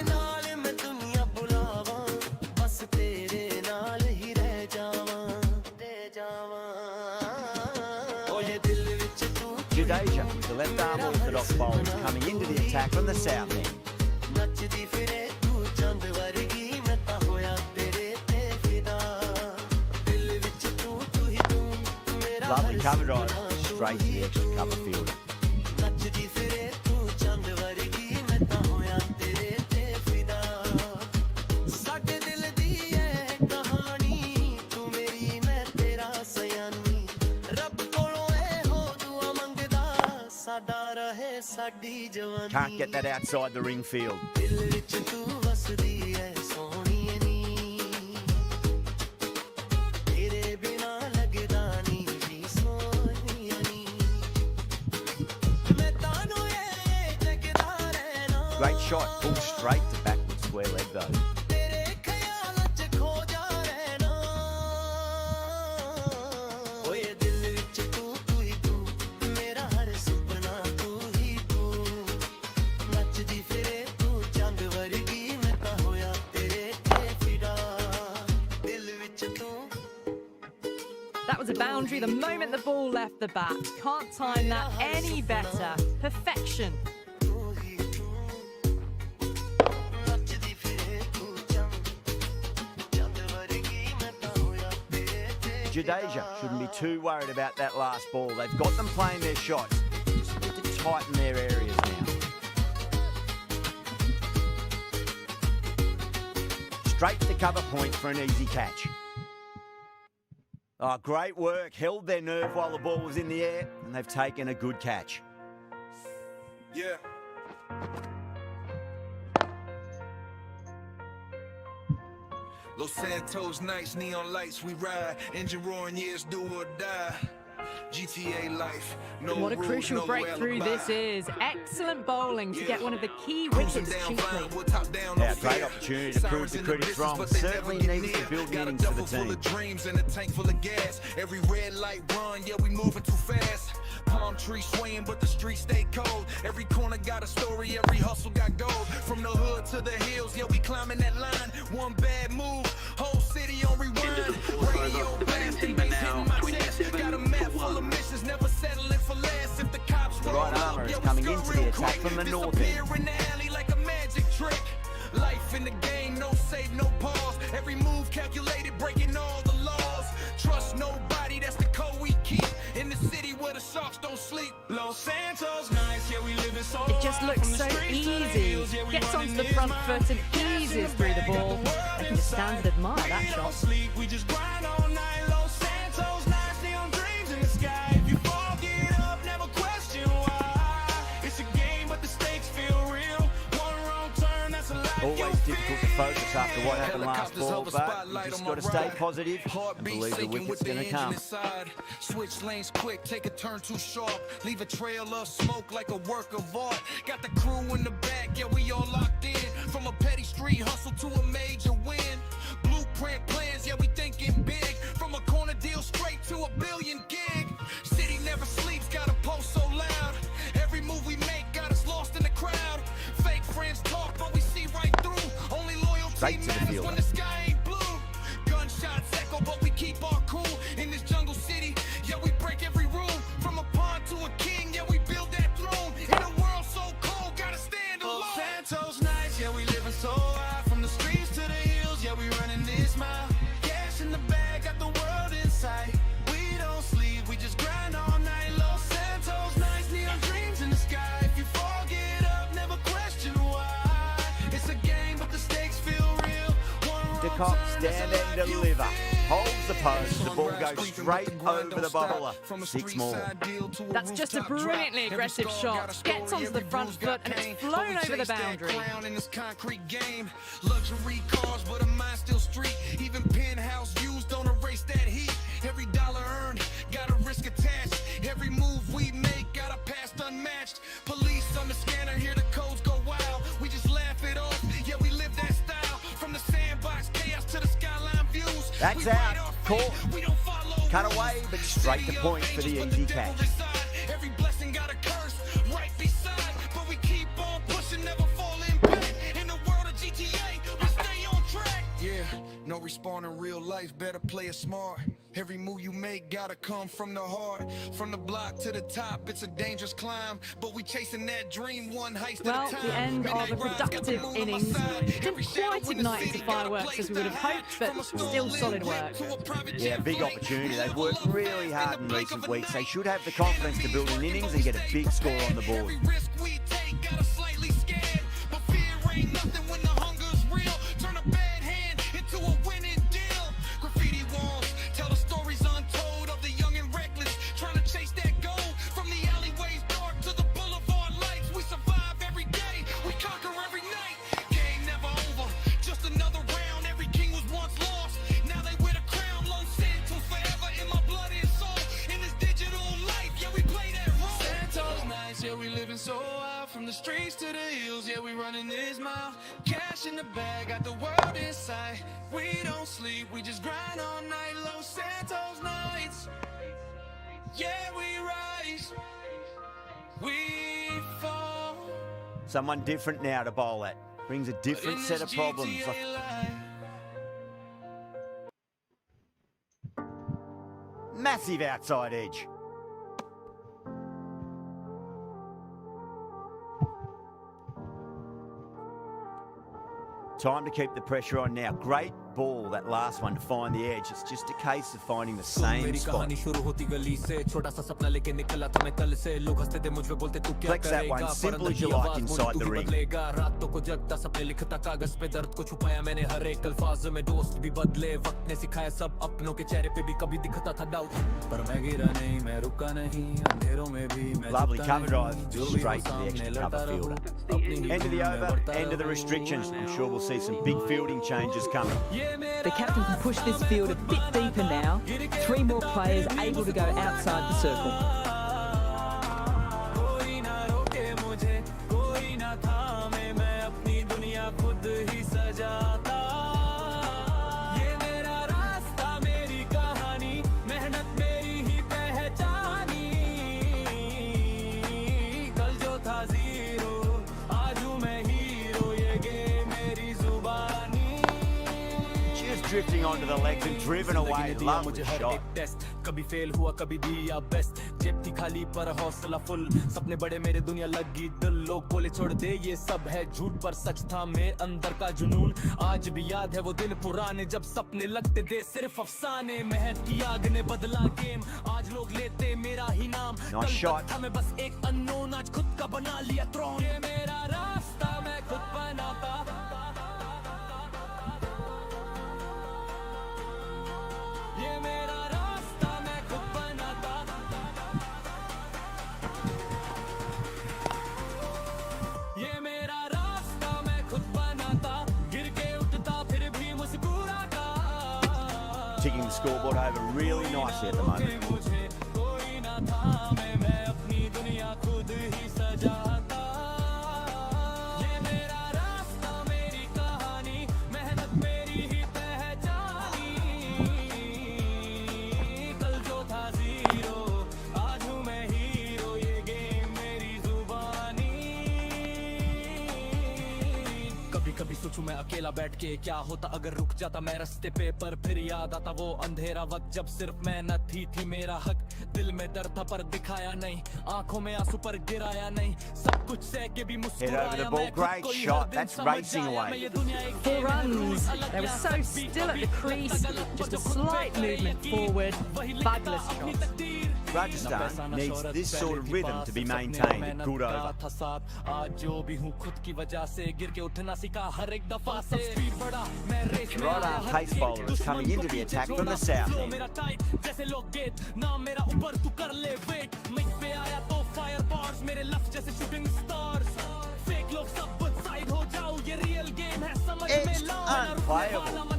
Jadeja, the left-arm orthodox bowlers coming into the attack from the south end. Lovely cover drive, straight to the extra cover fielder. Can't get that outside the ring field. Great shot, pulled straight to backward square leg though. That was a boundary the moment the ball left the bat. Can't time that any better. Perfection. Jadeja shouldn't be too worried about that last ball. They've got them playing their shots. Just need to tighten their areas now. Straight to cover point for an easy catch. Oh, great work. Held their nerve while the ball was in the air, and they've taken a good catch. Yeah. Los Santos nights, neon lights, we ride. Engine roaring, years do or die. GTA life, no What a rules, crucial no breakthrough alibi. this is. Excellent bowling to get one of the key wickets cheaply. Yeah, great opportunity to prove the critics wrong. Certainly needs to build innings for the team. Dreams and a tank full of gas. Every red light run, yeah, we moving too fast. Palm tree swaying, but the streets stay cold. Every corner got a story, every hustle got gold. From the hood to the hills, yeah, we climbing that line. One bad move, whole city on rewind. Radio The batting blasting, team are bass now hitting my 27 chest. Got a map for full of one. missions, never settling for less. If the cops The roll right up, armour is yeah, we coming skirt into real the attack quick. from the north Disappear end. in the alley like a magic trick. Life in the game, no save, no pause. Every move calculated, breaking all the laws. Trust nobody, that's the code we keep. In the city where the sharks don't sleep. Los Santos nights, yeah, we living so It just looks so easy. Gets onto the front foot and eases through the ball. I can just stand and admire that shot. We just grind all night. Los Santos nights, neon dreams in the sky. If you fall, get up, never question why. It's a game, but the stakes feel real. One wrong turn, that's a life. Always difficult to focus after what happened last ball, but you just got to stay positive and believe the wicket's going to come. Switch lanes quick, take a turn too sharp. Leave a trail of smoke like a work of art. Got the crew in the back, yeah, we all locked in. From a petty street hustle to a major win. Blueprint plans, yeah, we thinking big. From a corner deal straight to a billion gig. City never sleeps, got a pulse so loud. Every move we make got us lost in the crowd. Fake friends talk, but we see right through. Only loyalty Straight to the matters fielder. when the sky ain't blue. Gunshots echo, but we keep our cool. In this jungle city, yeah, we break every rule. From a pawn to a king, yeah, we build that throne. In a world so cold, gotta stand alone. Santos Hancock, stand and deliver. Holds the post, the ball goes straight over the bowler. 6 more. That's just a brilliantly aggressive shot. Gets onto the front foot and it's flown over the boundary. Luxury cars, but a mind still street. Even penthouse views don't erase that heat. Every dollar earned, got a risk attached. Every move we make, got a past unmatched. Police on the scanner, hear the codes go wild. We just laugh it off, yeah, we live that style. From the sandbox chaos to the skyline views. That's out. Caught. Cut away, but straight to point for the easy catch. Every blessing got a curse right beside, but we keep on pushing, never falling back. In the world of GTA, we stay on track. Yeah, no respawn in real life, better play it smart. Every move you make gotta come from the heart. From the block to the top, it's a dangerous climb, but we chasing that dream one heist Well, at a time. the end of a productive innings. Didn't quite ignite into fireworks as we would have hoped, but still solid work. Yeah, big opportunity. They've worked really hard in recent weeks. They should have the confidence to build an innings and get a big score on the board. Every risk we take got us slightly scared, but fear ain't nothing when the hunger's real. Turn a bad hand into a winning deal. Graffiti walls tell the stories untold of the young and reckless trying to chase that gold. From the alleyways dark to the boulevard lights, we survive every day, we conquer every night. Game never over, just another round. Every king was once lost, now they wear the crown. Los Santos forever in my blood and soul. In this digital life, yeah, we play that role. Santos nights, yeah, we living so wild. From the streets to the hills, yeah, we running this mile. Cash in the bag, got the world in sight. We don't sleep, we just grind all night. Los Santos nights, yeah, we rise, we fall. Someone different now to bowl at. Brings a different set of problems. Massive outside edge. Time to keep the pressure on now. Great ball, that last one, to find the edge. It's just a case of finding the same spot. Flex that one, simple as you like inside the ring. Lovely cover drive, straight to the extra cover fielder. End of the over, end of the restrictions. I'm sure we'll see some big fielding changes coming. The captain can push this field a bit deeper now. 3 more players able to go outside the circle. Drifting onto the legs and driven away. Lovely shot. कभी fail हुआ कभी दिया best जेब थी खाली पर हौसला full सपने बड़े मेरे दुनिया लगी दिल लोग बोले छोड़ दे ये सब है झूठ पर सच था मेरे अंदर का जुनून आज भी याद है वो दिन पुराने जब सपने लगते थे सिर्फ अफसाने मेहनत की आग ने बदला गेम आज लोग लेते मेरा ही नाम Nice shot. था मैं बस एक अननोन आज खुद का बना लिया थ्रोन ये मेरा रास्ता मैं खुद बनाता ये मेरा रास्ता मैं खुद बनाता ये मेरा रास्ता मैं खुद बनाता गिर के उठता फिर भी मुस्कुराता Ticking the scoreboard over really nicely at the moment. मुझे कोई ना था मैं अपनी दुनिया खुद ही सजाता ये मेरा रास्ता मेरी कहानी मेहनत मेरी ही पहचानी कल जो था जीरो आज हूँ मैं हीरो ये गेम मेरी जुबानी कभी कभी सोचूं मैं अकेला बैठ के क्या होता अगर रुक जाता मैं रास्ते पे पर फिर याद आता वो अंधेरा वक्त जब सिर्फ मेहनत थी मेरा हक दिल में दर्द था पर दिखाया नहीं आंखों में आंसू पर गिराया नहीं सब कुछ सह के भी Hit over the ball, great shot. That's racing away. 4 runs. They were so still at the crease. Just a slight movement forward. Fabulous shot. Rajasthan needs this sort of rhythm to be maintained at good over. The right-arm pace bowler is coming into the attack from the south end. It's unplayable.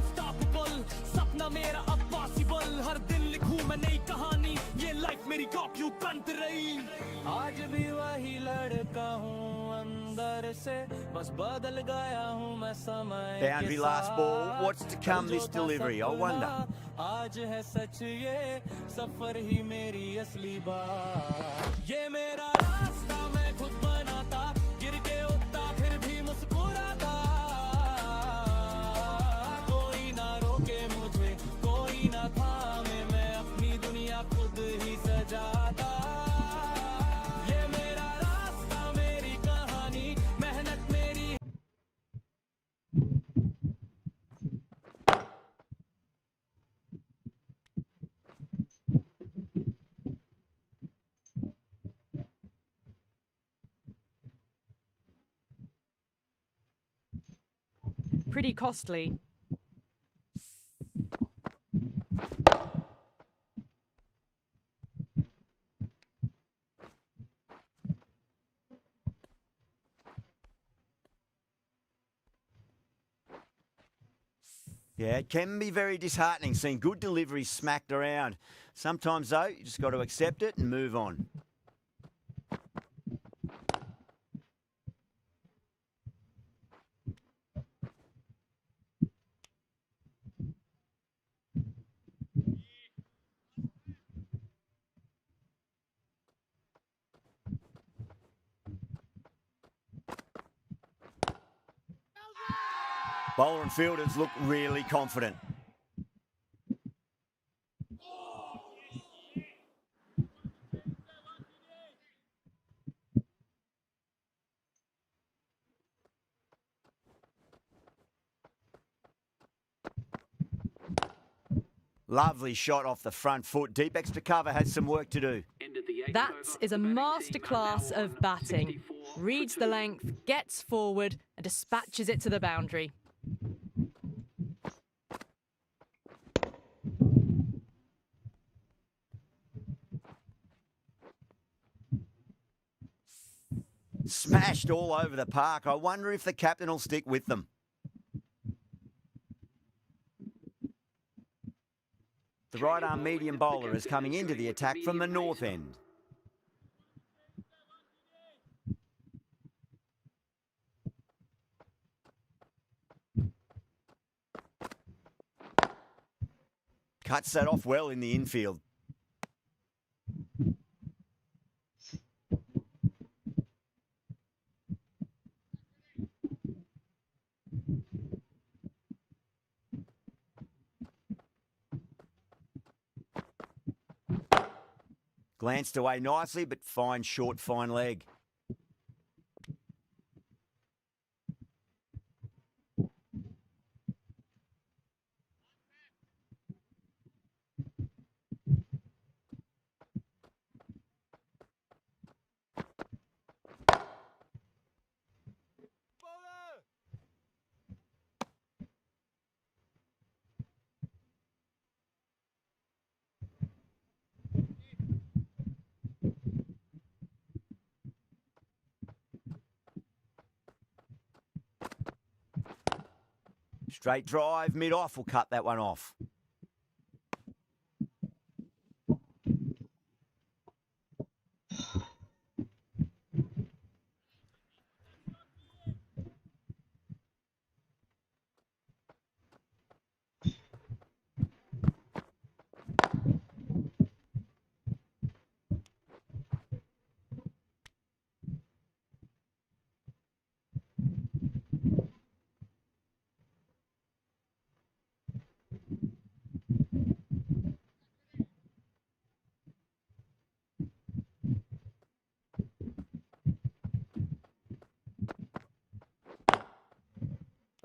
Boundary last ball. What's to come this delivery, I wonder. आज है सच ये सफर ही मेरी असली बात ये मेरा रास्ता मैं खुद बनाता गिर के उठता फिर भी मुस्कुराता कोई ना रोके मुझे कोई ना थामे मैं अपनी दुनिया खुद ही सजाता ये मेरा रास्ता मेरी कहानी मेहनत मेरी Pretty costly. Yeah, it can be very disheartening seeing good deliveries smacked around. Sometimes, though, you just got to accept it and move on. Bowler and fielders look really confident. Lovely shot off the front foot. Deep extra cover has some work to do. That is a masterclass of batting. Reads the length, gets forward and dispatches it to the boundary. Smashed all over the park. I wonder if the captain will stick with them. The right-arm medium bowler is coming into the attack from the north end. Cuts that off well in the infield. Glanced away nicely, but fine short, fine leg. Straight drive, mid-off will cut that one off.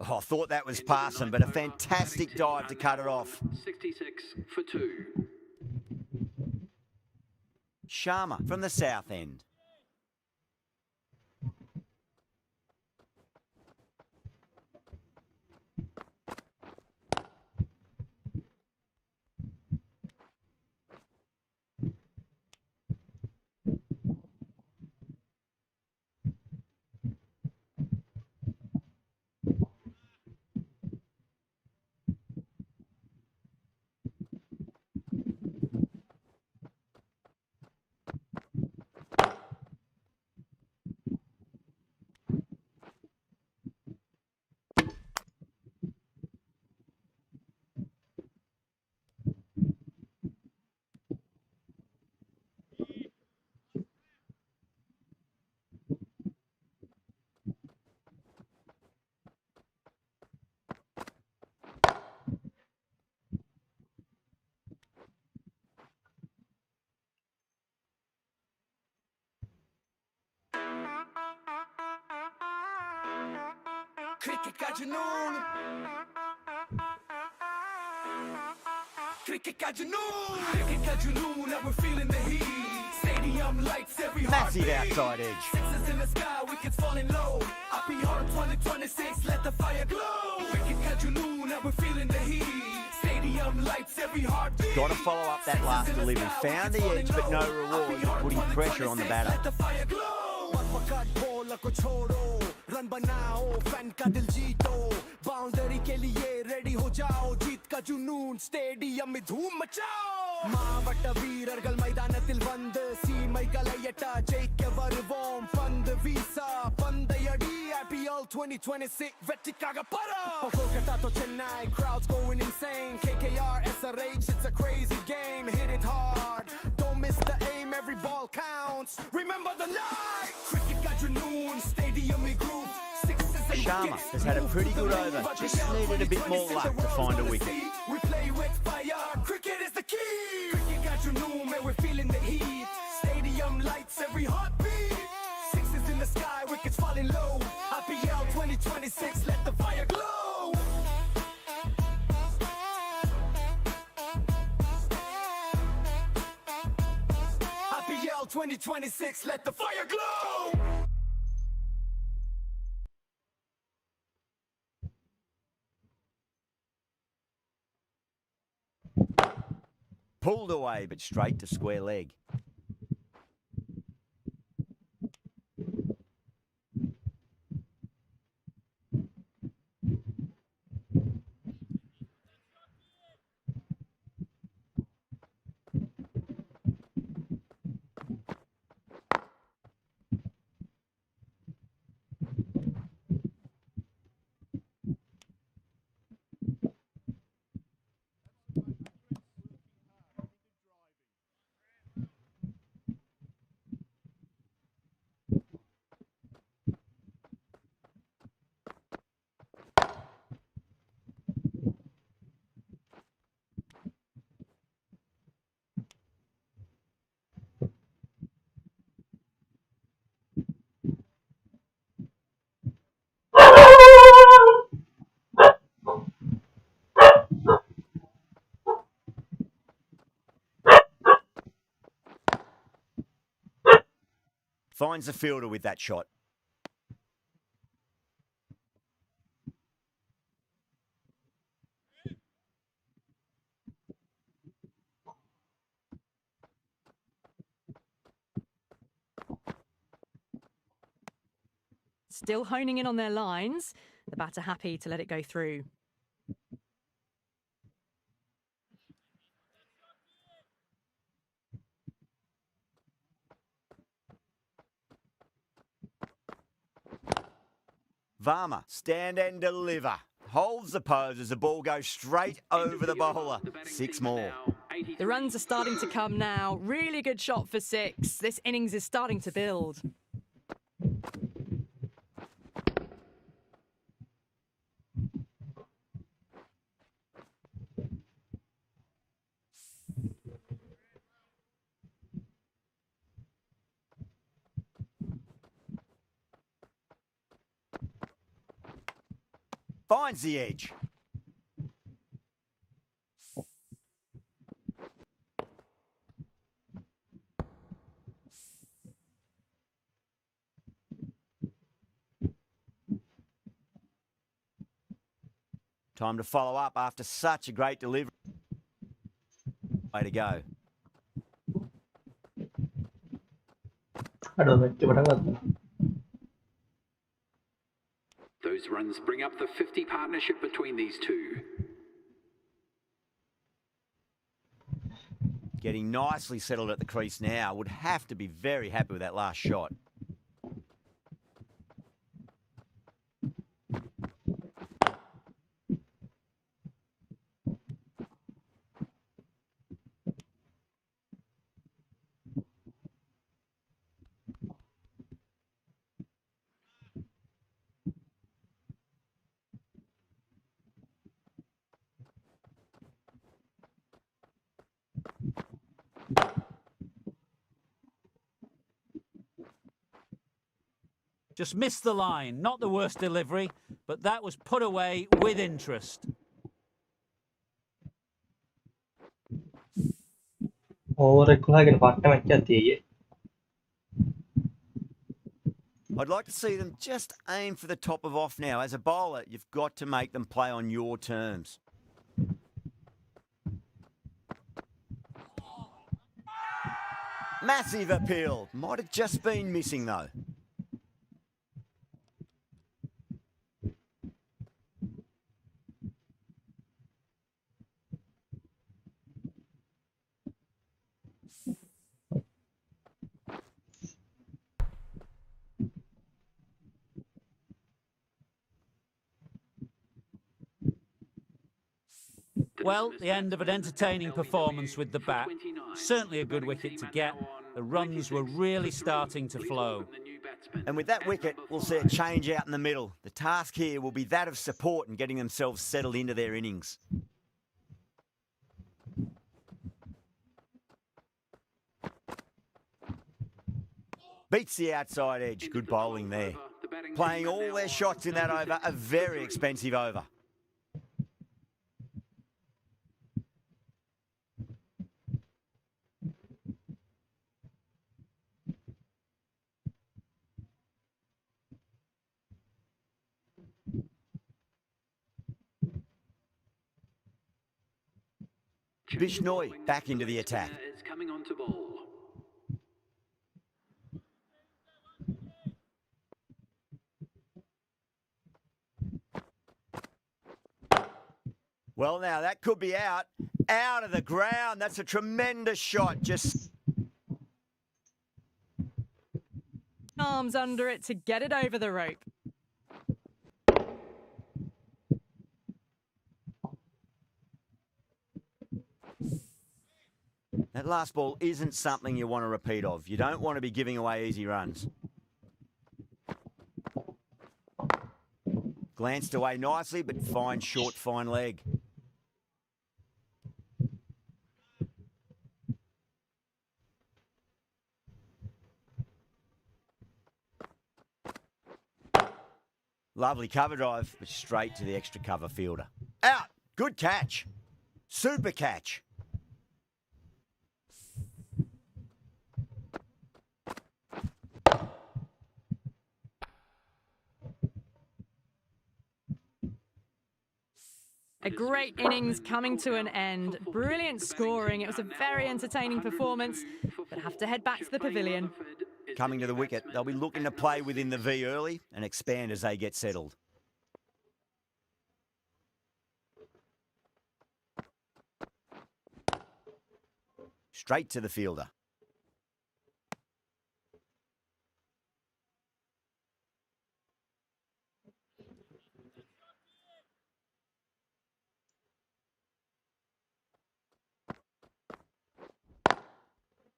Oh, I thought that was passing, but a fantastic dive to cut it off. 66 for 2. Sharma from the south end. Cricket ka junoon. Cricket ka junoon. Cricket ka junoon. Now we're feeling the heat. Stadium lights every Massive heartbeat. outside edge. Sixes in the sky, wickets falling low. IPL 2026, let the fire glow. Cricket ka junoon. Now we're feeling the heat. Stadium lights every heartbeat. Got to follow up that last delivery. Found the edge, but no reward. Putting pressure on the batter. Let the fire glow. पकड़ ball को छोड़ो, run बनाओ, fan का दिल जीतो, boundary के लिए ready हो जाओ, जीत का जुनून स्टेडियम में धूम मचाओ. मावट वीरர்கள் மைதானத்தில் வந்து சீமைகளையட்ட ஜெயிக்க வருவோம், பந்து வீச பந்தையடி. IPL 2026 வெற்றிக்காக பரா. Kolkata to Chennai, crowds going insane. KKR, SRH, it's a crazy game. Hit it hard, don't miss the aim, every ball counts. Remember the night. Cricket got junoon, stadium में groove. Sixes and Sharma wickets. has had a pretty good over. Just needed a bit more luck to find a wicket. We play with fire, cricket is the key. Cricket got junoon, man, we're feeling the heat. Stadium lights every heartbeat. Sixes in the sky, wickets falling low. IPL 2026, let the fire glow. IPL 2026, let the fire glow. Pulled away, but straight to square leg. Finds the fielder with that shot. Still honing in on their lines. The batter happy to let it go through. Varma, stand and deliver. Holds the pose as the ball goes straight over the bowler. 6 more. The runs are starting to come now. Really good shot for 6. This innings is starting to build. Finds the edge. Time to follow up after such a great delivery. Way to go. Aduh, coba banget. Those runs bring up the 50 partnership between these two. Getting nicely settled at the crease now. Would have to be very happy with that last shot. Just missed the line. Not the worst delivery, but that was put away with interest. Over එකලගෙන පට්ට මැච්චක් තියෙයි. I'd like to see them just aim for the top of off now. As a bowler, you've got to make them play on your terms. Massive appeal. Might have just been missing though. Well, the end of an entertaining performance with the bat. Certainly a good wicket to get. The runs were really starting to flow. And with that wicket, we'll see a change out in the middle. The task here will be that of support and getting themselves settled into their innings. Beats the outside edge. Good bowling there. Playing all their shots in that over, a very expensive over. Bishnoi back into the attack. Is coming on to bowl. Well, now that could be out of the ground. That's a tremendous shot. Just Arms under it to get it over the rope. that last ball isn't something you want to repeat of. You don't want to be giving away easy runs. Glanced away nicely, but fine short, fine leg. Lovely cover drive, but straight to the extra cover fielder. Out! Good catch. Super catch. A great innings coming to an end. Brilliant scoring. It was a very entertaining performance, but have to head back to the pavilion. Coming to the wicket, they'll be looking to play within the V early and expand as they get settled. Straight to the fielder.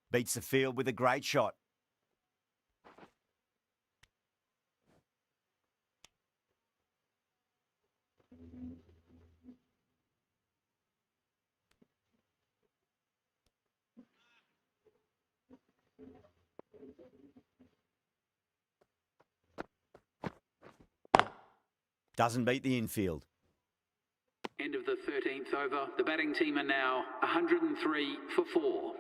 Beats the field with a great shot. Doesn't beat the infield. End of the 13th over. The batting team are now 103 for 4.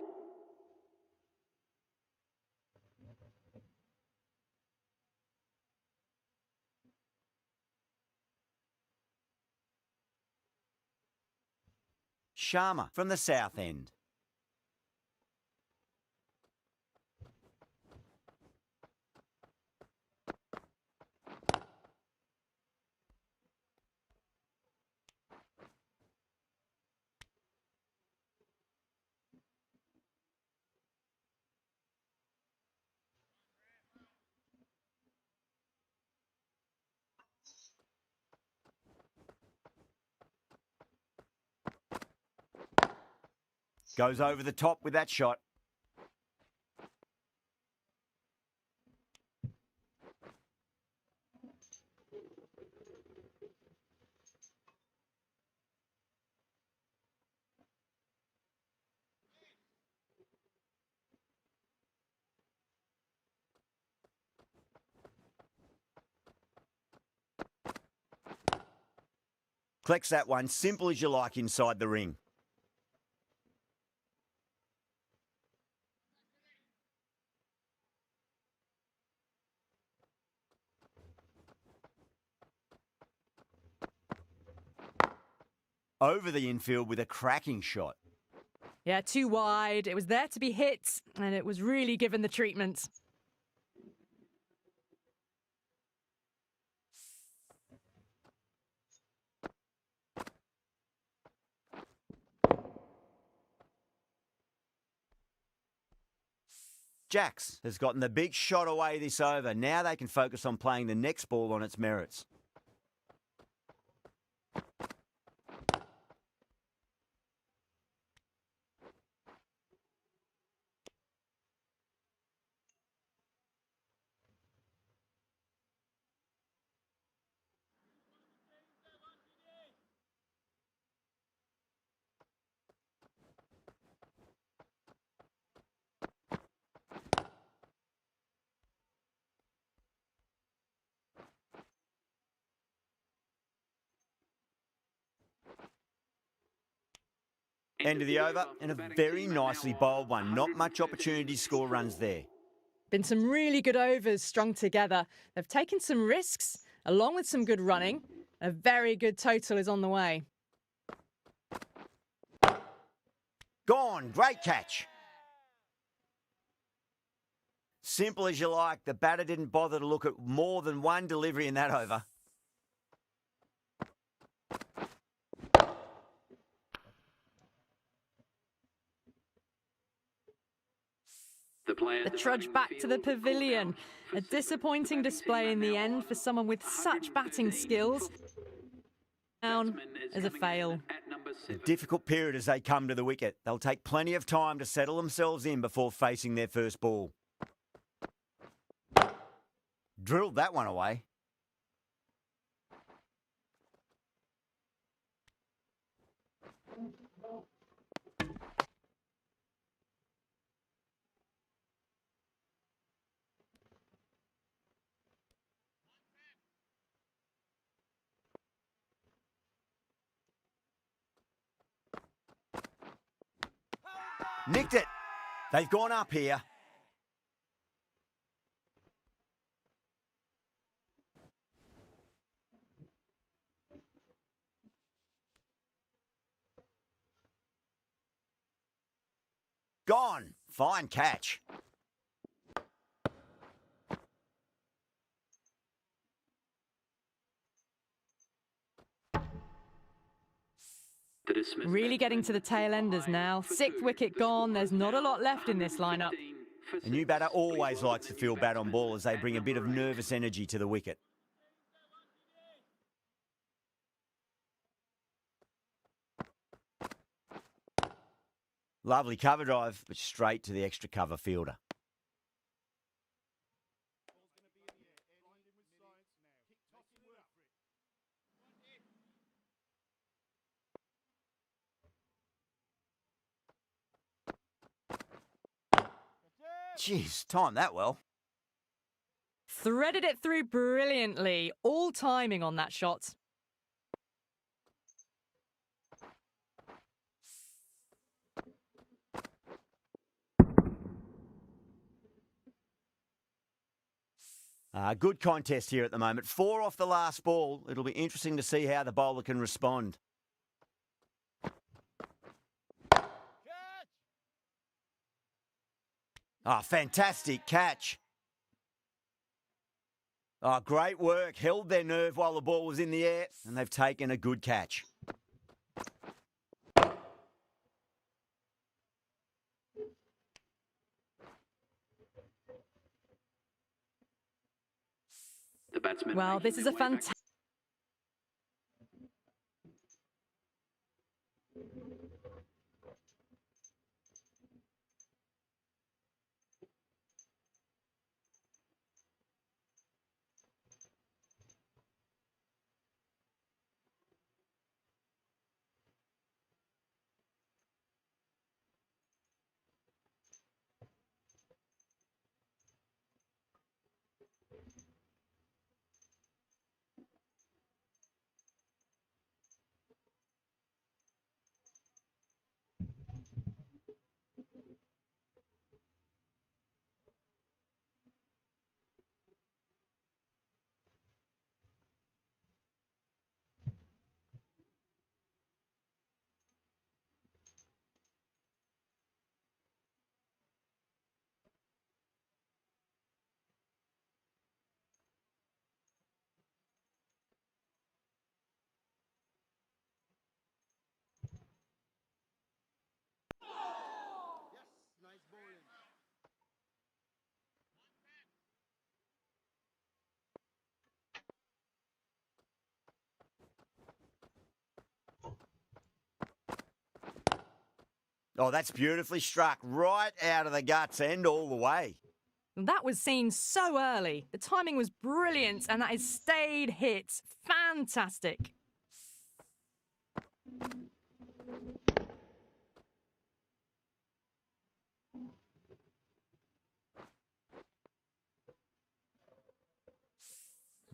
Sharma from the south end. Goes over the top with that shot. Collects that one, simple as you like inside the ring. Over the infield with a cracking shot. Yeah, too wide. It was there to be hit, and it was really given the treatment. Jacks has gotten the big shot away this over. Now they can focus on playing the next ball on its merits. End of the over, and a very nicely bowled one. Not much opportunity to score runs there. Been some really good overs strung together. They've taken some risks, along with some good running. A very good total is on the way. Gone, great catch. Simple as you like. The batter didn't bother to look at more than one delivery in that over. The trudge back to the pavilion. A disappointing display in the end for someone with such batting skills. Down as a fail. A difficult period as they come to the wicket. They'll take plenty of time to settle themselves in before facing their first ball. Drilled that one away. Nicked it. They've gone up here. Gone. Fine catch. Really getting to the tail enders now. Sixth wicket gone. There's not a lot left in this lineup. A new batter always likes to feel bat on ball as they bring a bit of nervous energy to the wicket. Lovely cover drive, but straight to the extra cover fielder. Jeez, timed that well. Threaded it through brilliantly. All timing on that shot. Good contest here at the moment. 4 off the last ball. It'll be interesting to see how the bowler can respond. Oh, fantastic catch. Oh, great work. Held their nerve while the ball was in the air, and they've taken a good catch. The batsman. Well, this is a fantastic. Oh, that's beautifully struck. Right out of the guts and all the way. That was seen so early. The timing was brilliant, and that is stayed hit. Fantastic.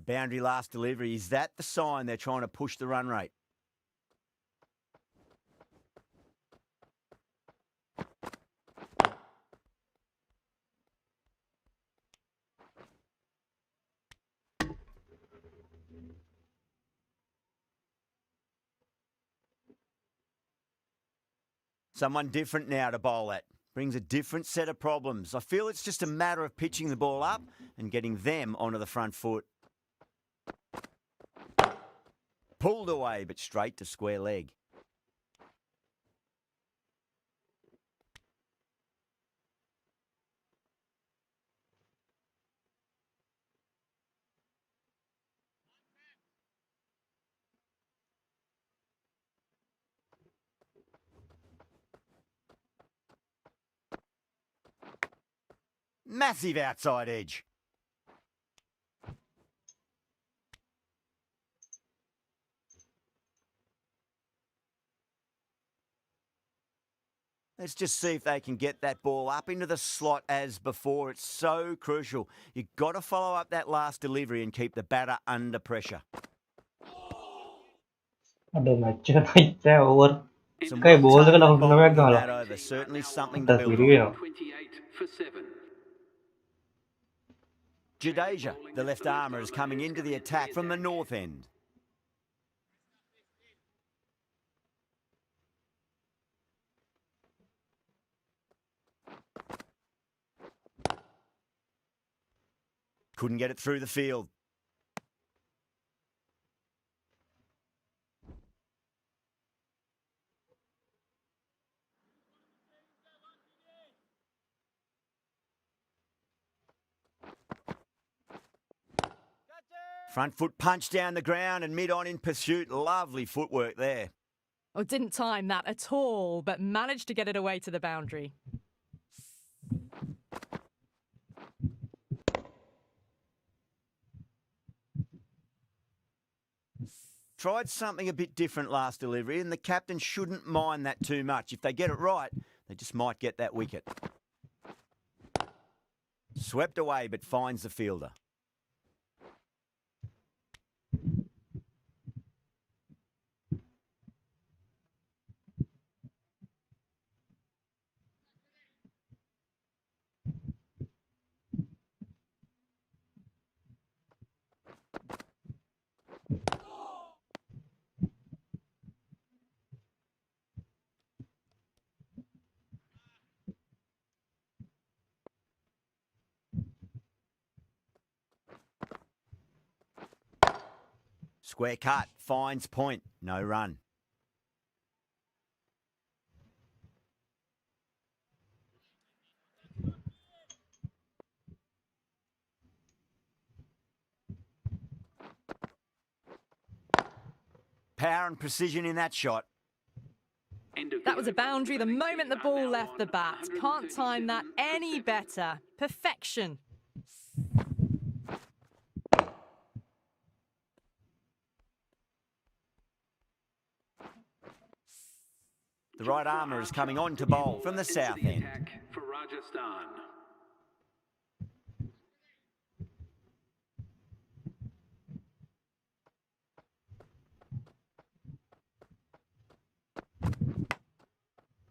Boundary last delivery. Is that the sign they're trying to push the run rate? Someone different now to bowl at. Brings a different set of problems. I feel it's just a matter of pitching the ball up and getting them onto the front foot. Pulled away, but straight to square leg. Massive outside edge. Let's just see if they can get that ball up into the slot as before. It's so crucial. You've got to follow up that last delivery and keep the batter under pressure. Aduh, macet aja over. Some Kayak bola kan well-targeted langsung bowling megang in loh. that over. Certainly something to Atas build diri on. ya. 28 for 7. Jadeja, the left armour, is coming into the attack from the north end. Couldn't get it through the field. Front foot punch down the ground and mid-on in pursuit. Lovely footwork there. Oh, didn't time that at all, but managed to get it away to the boundary. Tried something a bit different last delivery, and the captain shouldn't mind that too much. If they get it right, they just might get that wicket. Swept away, but finds the fielder. Square cut, finds point, no run. Power and precision in that shot. That was a boundary the moment the ball left the bat. Can't time that any better. Perfection. The right armour is coming on to bowl from the south end. For Rajasthan.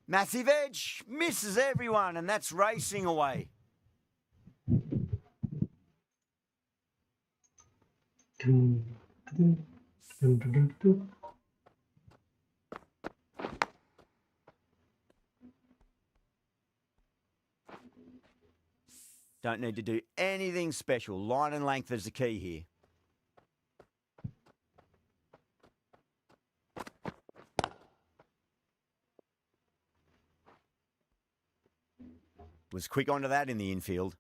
Massive edge, misses everyone, and that's racing away. Don't need to do anything special. Line and length is the key here. Was quick onto that in the infield.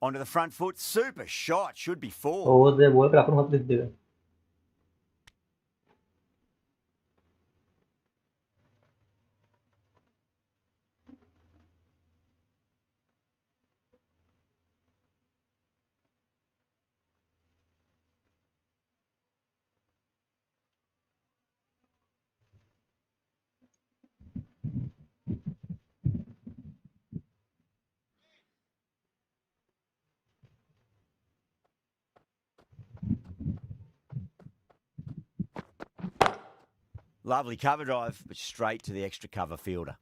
Onto the front foot, super shot, should be four. Lovely cover drive, but straight to the extra cover fielder.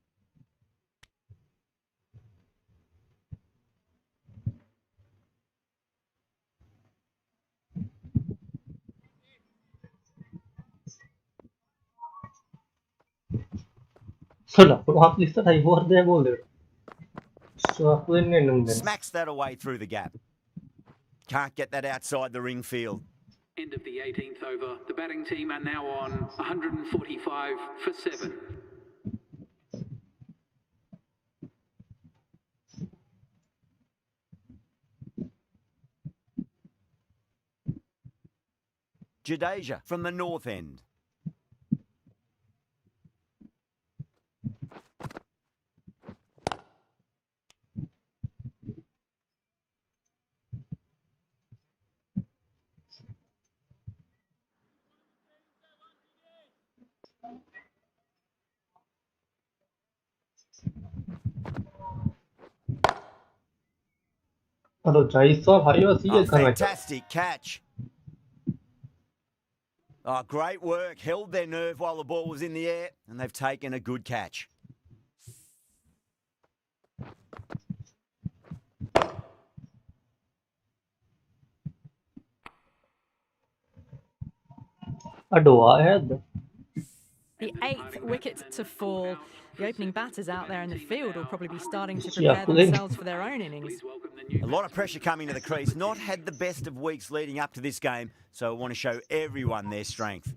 Smacks that away through the gap. Can't get that outside the ring field. End of the 18th over. The batting team are now on 145 for 7. Jadeja from the north end. Oh, fantastic catch. Oh, great work. Held their nerve while the ball was in the air, and they've taken a good catch. The 8th wicket to fall. The opening batters out there in the field will probably be starting to prepare themselves for their own innings. A lot of pressure coming to the crease. Not had the best of weeks leading up to this game, so I want to show everyone their strength.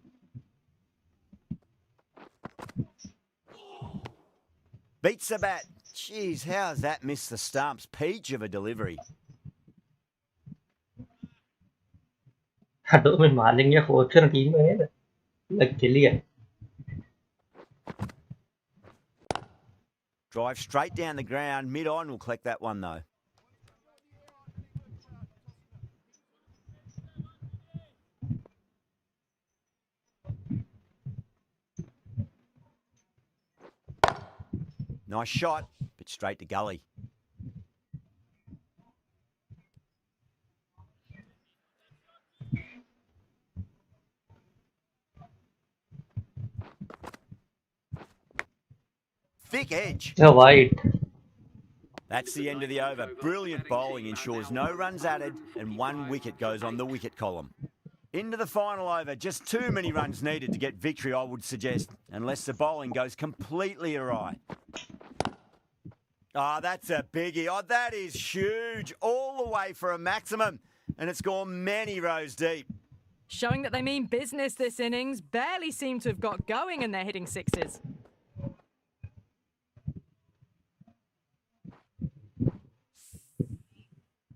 Beats the bat. Jeez, how's that missed the stumps? Peach of a delivery. Mình mà danh nghĩa khổ chân kín mới hết. Lệch cái liền. Drive straight down the ground. Mid-on will collect that one, though. Nice shot, but straight to gully. thick edge. Yeah, white. That's the end of the over. Brilliant bowling ensures no runs added and 1 wicket goes on the wicket column. Into the final over. Just too many runs needed to get victory, I would suggest, unless the bowling goes completely awry. Oh, that's a biggie. Oh, that is huge. All the way for a maximum. And it's gone many rows deep. Showing that they mean business this innings. Barely seem to have got going and they're hitting sixes.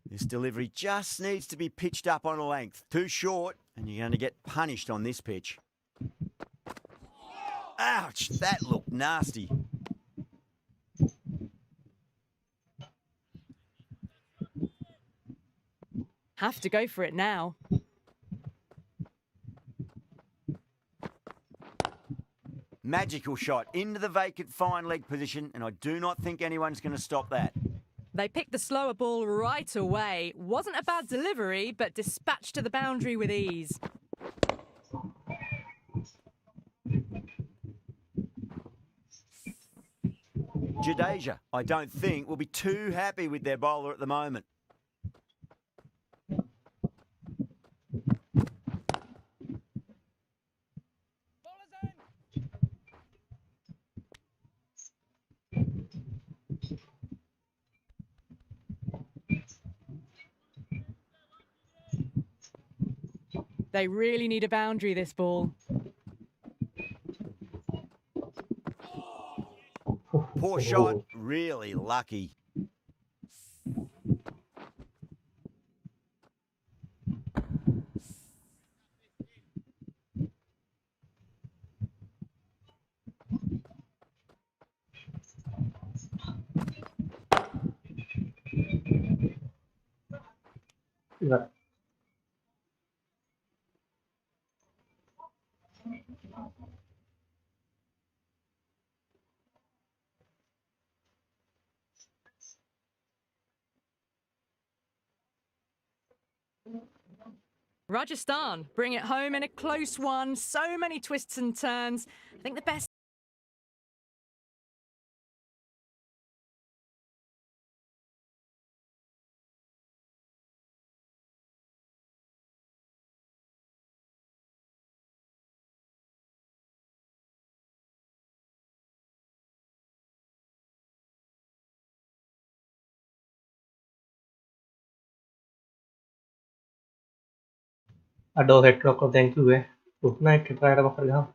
This delivery just needs to be pitched up on a length. Too short, and you're going to get punished on this pitch. Ouch, that looked nasty. Have to go for it now. Magical shot into the vacant fine leg position, and I do not think anyone's going to stop that. They picked the slower ball right away. Wasn't a bad delivery, but dispatched to the boundary with ease. Jadeja, I don't think, will be too happy with their bowler at the moment. They really need a boundary, this ball. Poor shot, really lucky. Yeah. Rajasthan bring it home in a close one. So many twists and turns. I think the best Adobe Headclock, thank you. Good night, try to